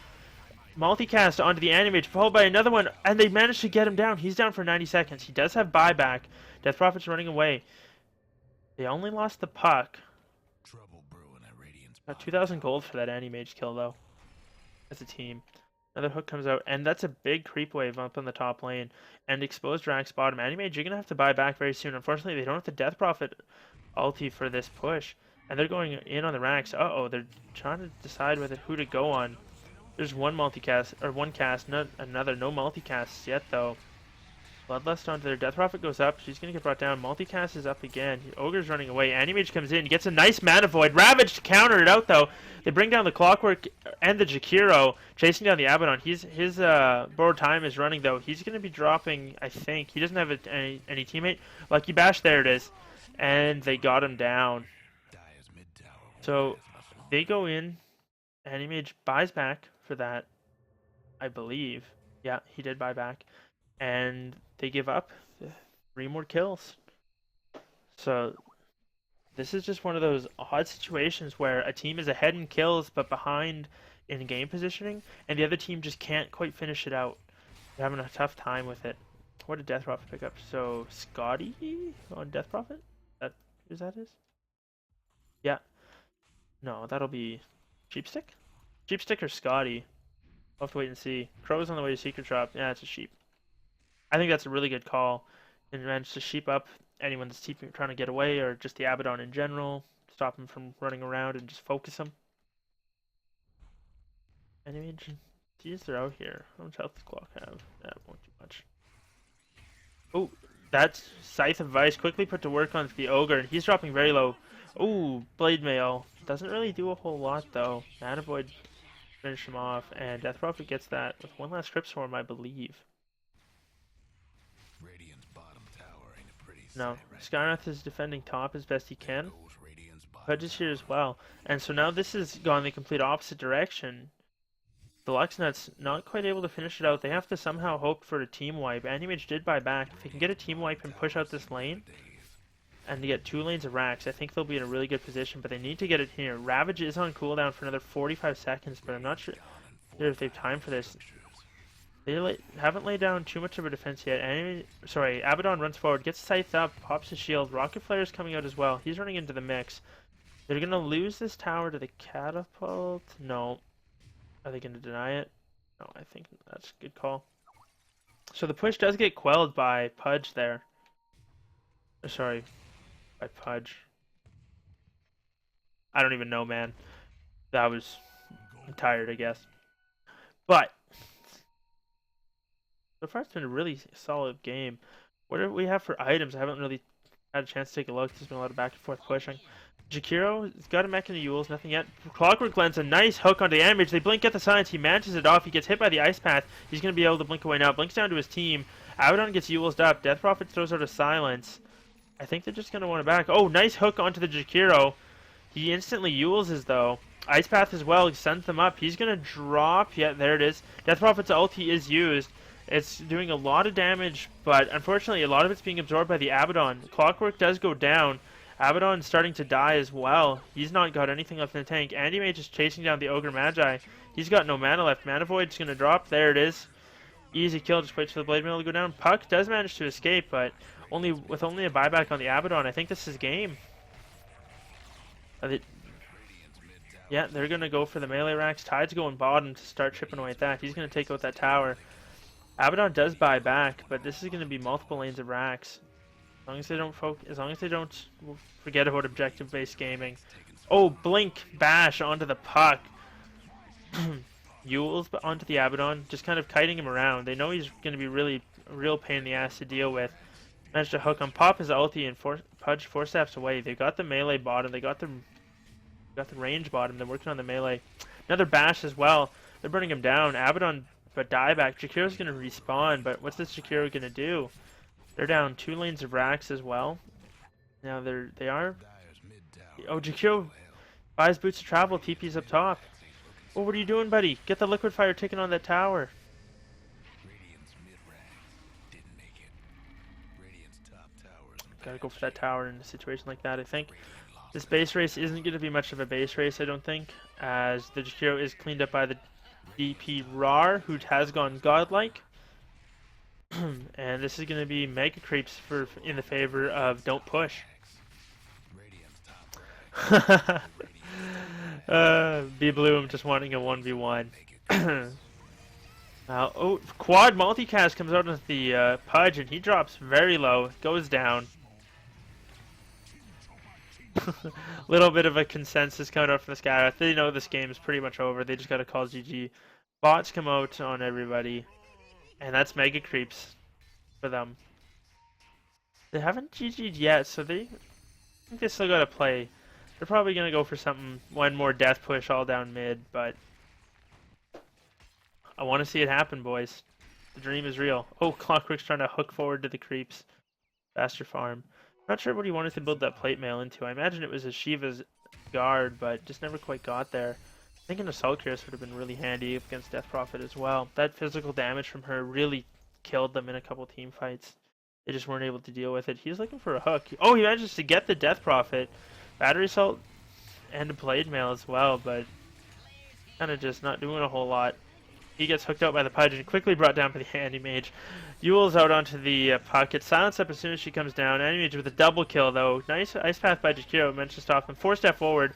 Multicast onto the Animage, followed by another one, and they managed to get him down. He's down for 90 seconds. He does have buyback. Death Prophet's running away. They only lost the Puck. Got 2,000 gold for that Animage kill, though. As a team. Another hook comes out, and that's a big creep wave up on the top lane. And exposed Drax bottom. Animage, you're going to have to buy back very soon. Unfortunately, they don't have the Death Prophet ulti for this push. And they're going in on the racks. Uh-oh, they're trying to decide who to go on. There's one multicast, or one cast, not another. No multicasts yet, though. Bloodlust onto their Death Prophet goes up. She's going to get brought down. Multicast is up again. Ogre's running away. Animage comes in. Gets a nice Mana Void. Ravage to counter it out, though. They bring down the Clockwork and the Jakiro. Chasing down the Abaddon. His borrowed time is running, though. He's going to be dropping, I think. He doesn't have any teammate. Lucky Bash, there it is. And they got him down. So they go in. Animage buys back for that, I believe. Yeah, he did buy back. And they give up 3 more kills. So this is just one of those odd situations where a team is ahead in kills but behind in game positioning, and the other team just can't quite finish it out. They're having a tough time with it. What did Death Prophet pick up? So Scotty on Death Prophet? Is that his? Yeah. No, that'll be Sheepstick? Sheepstick or Scotty? We'll have to wait and see. Crow's on the way to Secret Shop. Yeah, it's a sheep. I think that's a really good call. And manage to sheep up anyone that's trying to get away, or just the Abaddon in general. Stop him from running around and just focus him. Enemy, geez, they're out here. How much health does Clock have? That won't do much. Oh, that's Scythe of Vice quickly put to work on the Ogre, and he's dropping very low. Oh, Blade Mail. Doesn't really do a whole lot, though. Mana Void finish him off, and Death Prophet gets that with one last Crypt Swarm, I believe. No, Skyrath is defending top as best he can. Pudge is here as well. And so now this has gone the complete opposite direction. DeluxNuts not quite able to finish it out. They have to somehow hope for a team wipe. Animage did buy back. If they can get a team wipe and push out this lane, and to get 2 lanes of racks, I think they'll be in a really good position, but they need to get it here. Ravage is on cooldown for another 45 seconds, but I'm not sure if they have time for this. They haven't laid down too much of a defense yet. Abaddon runs forward, gets Scythe up, pops his shield. Rocket Flare is coming out as well. He's running into the mix. They're going to lose this tower to the Catapult. No. Are they going to deny it? No, I think that's a good call. So the push does get quelled by Pudge there. Sorry, by Pudge. I don't even know, man. I'm tired, I guess. But so far, it's been a really solid game. What do we have for items? I haven't really had a chance to take a look. There's been a lot of back and forth pushing. Jakiro has got a mech in the Yules, nothing yet. Clockwork lands a nice hook onto the Image. They blink at the Silence. He manages it off. He gets hit by the Ice Path. He's going to be able to blink away now. Blinks down to his team. Abaddon gets Yulesed up. Death Prophet throws out a Silence. I think they're just going to want it back. Oh, nice hook onto the Jakiro. He instantly Yuleses, though. Ice Path as well. He sends them up. He's going to drop. Yeah, there it is. Death Prophet's ulti is used. It's doing a lot of damage, but unfortunately a lot of it's being absorbed by the Abaddon. Clockwork does go down. Abaddon's starting to die as well. He's not got anything left in the tank. Andy Mage is chasing down the Ogre Magi. He's got no mana left. Mana Void's going to drop. There it is. Easy kill. Just waits for the Blade Mail to go down. Puck does manage to escape, but with only a buyback on the Abaddon, I think this is game. Yeah, they're going to go for the melee racks. Tide's going bottom to start chipping away at that. He's going to take out that tower. Abaddon does buy back, but this is going to be multiple lanes of racks. As long as they don't forget about objective-based gaming. Oh, blink bash onto the puck. Yules onto the Abaddon, just kind of kiting him around. They know he's going to be a real pain in the ass to deal with. Managed to hook him, pop his ulti, and Pudge 4 steps away. They got the melee bottom. They got the range bottom. They're working on the melee. Another bash as well. They're burning him down. Abaddon, but dieback. Jakiro's going to respawn, but what's this Jakiro going to do? They're down 2 lanes of racks as well. Now they are. Oh, Jakiro buys boots of travel. TP's up top. Oh, what are you doing, buddy? Get the liquid fire taken on that tower. Gotta go for that tower in a situation like that, I think. This base race isn't going to be much of a base race, I don't think, as the Jakiro is cleaned up by the DP Rar, who has gone godlike. And this is going to be mega creeps in the favor of don't push. B Bloom just wanting a 1v1. Oh, quad multicast comes out with the Pudge, and he drops very low, goes down. Little bit of a consensus coming out from the Skyrath. They know this game is pretty much over. They just got to call GG. Bots come out on everybody, and that's mega creeps for them. They haven't GG'd yet, so I think they still got to play. They're probably going to go for something, one more death push all down mid, but I want to see it happen, boys. The dream is real. Oh, Clockwork's trying to hook forward to the creeps. Faster farm. Not sure what he wanted to build that plate mail into. I imagine it was a Shiva's guard, but just never quite got there. I think an Assault Cuirass would have been really handy against Death Prophet as well. That physical damage from her really killed them in a couple team fights. They just weren't able to deal with it. He's looking for a hook. Oh, he manages to get the Death Prophet. Battery Assault and a Blade Mail as well, but kind of just not doing a whole lot. He gets hooked out by the Pudge and quickly brought down by the Anti-Mage. Yule's out onto the pocket. Silence up as soon as she comes down. Anti-Mage with a double kill, though. Nice Ice Path by Jakiro. Managed to stop him. 4-step forward.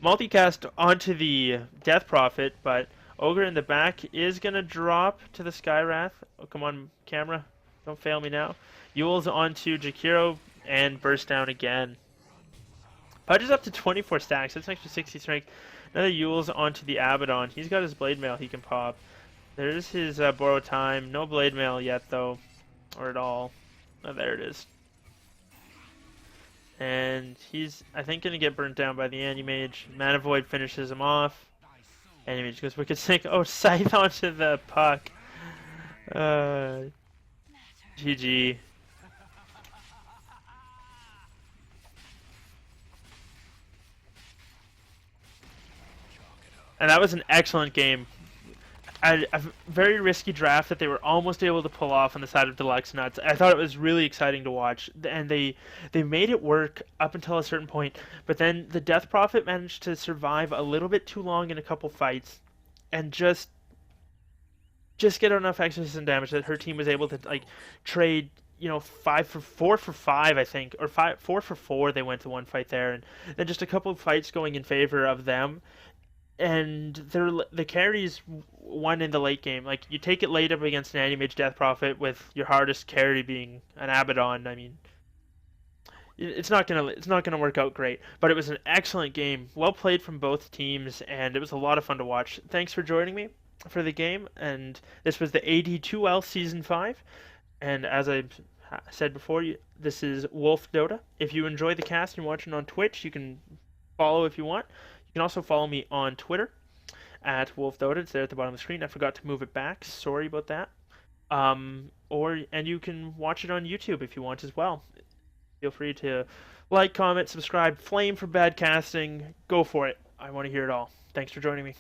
Multicast onto the Death Prophet, but Ogre in the back is going to drop to the Skywrath. Oh, come on, camera. Don't fail me now. Yule's onto Jakiro and burst down again. Pudge is up to 24 stacks. That's an extra 60 strength. Another Yule's onto the Abaddon. He's got his Blade Mail he can pop. There's his Borrow Time. No Blade Mail yet, though. Or at all. Oh, there it is. And he's, I think, going to get burnt down by the Anti-Mage. Mana Void finishes him off. Anti-Mage goes Wicked Sink. Oh, Scythe onto the puck. GG. And that was an excellent game. A very risky draft that they were almost able to pull off on the side of DeluxNuts. I thought it was really exciting to watch, and they made it work up until a certain point. But then the Death Prophet managed to survive a little bit too long in a couple fights, and just get enough exorcism damage that her team was able to like trade. 4 for 5, I think, or 4 for 4. They went to one fight there, and then just a couple of fights going in favor of them. And the carries won in the late game. Like, you take it late up against an Anti-Mage Death Prophet with your hardest carry being an Abaddon. I mean, it's not gonna work out great. But it was an excellent game, well played from both teams, and it was a lot of fun to watch. Thanks for joining me for the game. And this was the AD2L Season 5. And as I said before, this is Wolf Dota. If you enjoy the cast and you're watching on Twitch, you can follow if you want. You can also follow me on Twitter at Wolf Dota. It's there at the bottom of the screen. I forgot to move it back. Sorry about that. And you can watch it on YouTube if you want as well. Feel free to like, comment, subscribe, flame for bad casting. Go for it. I want to hear it all. Thanks for joining me.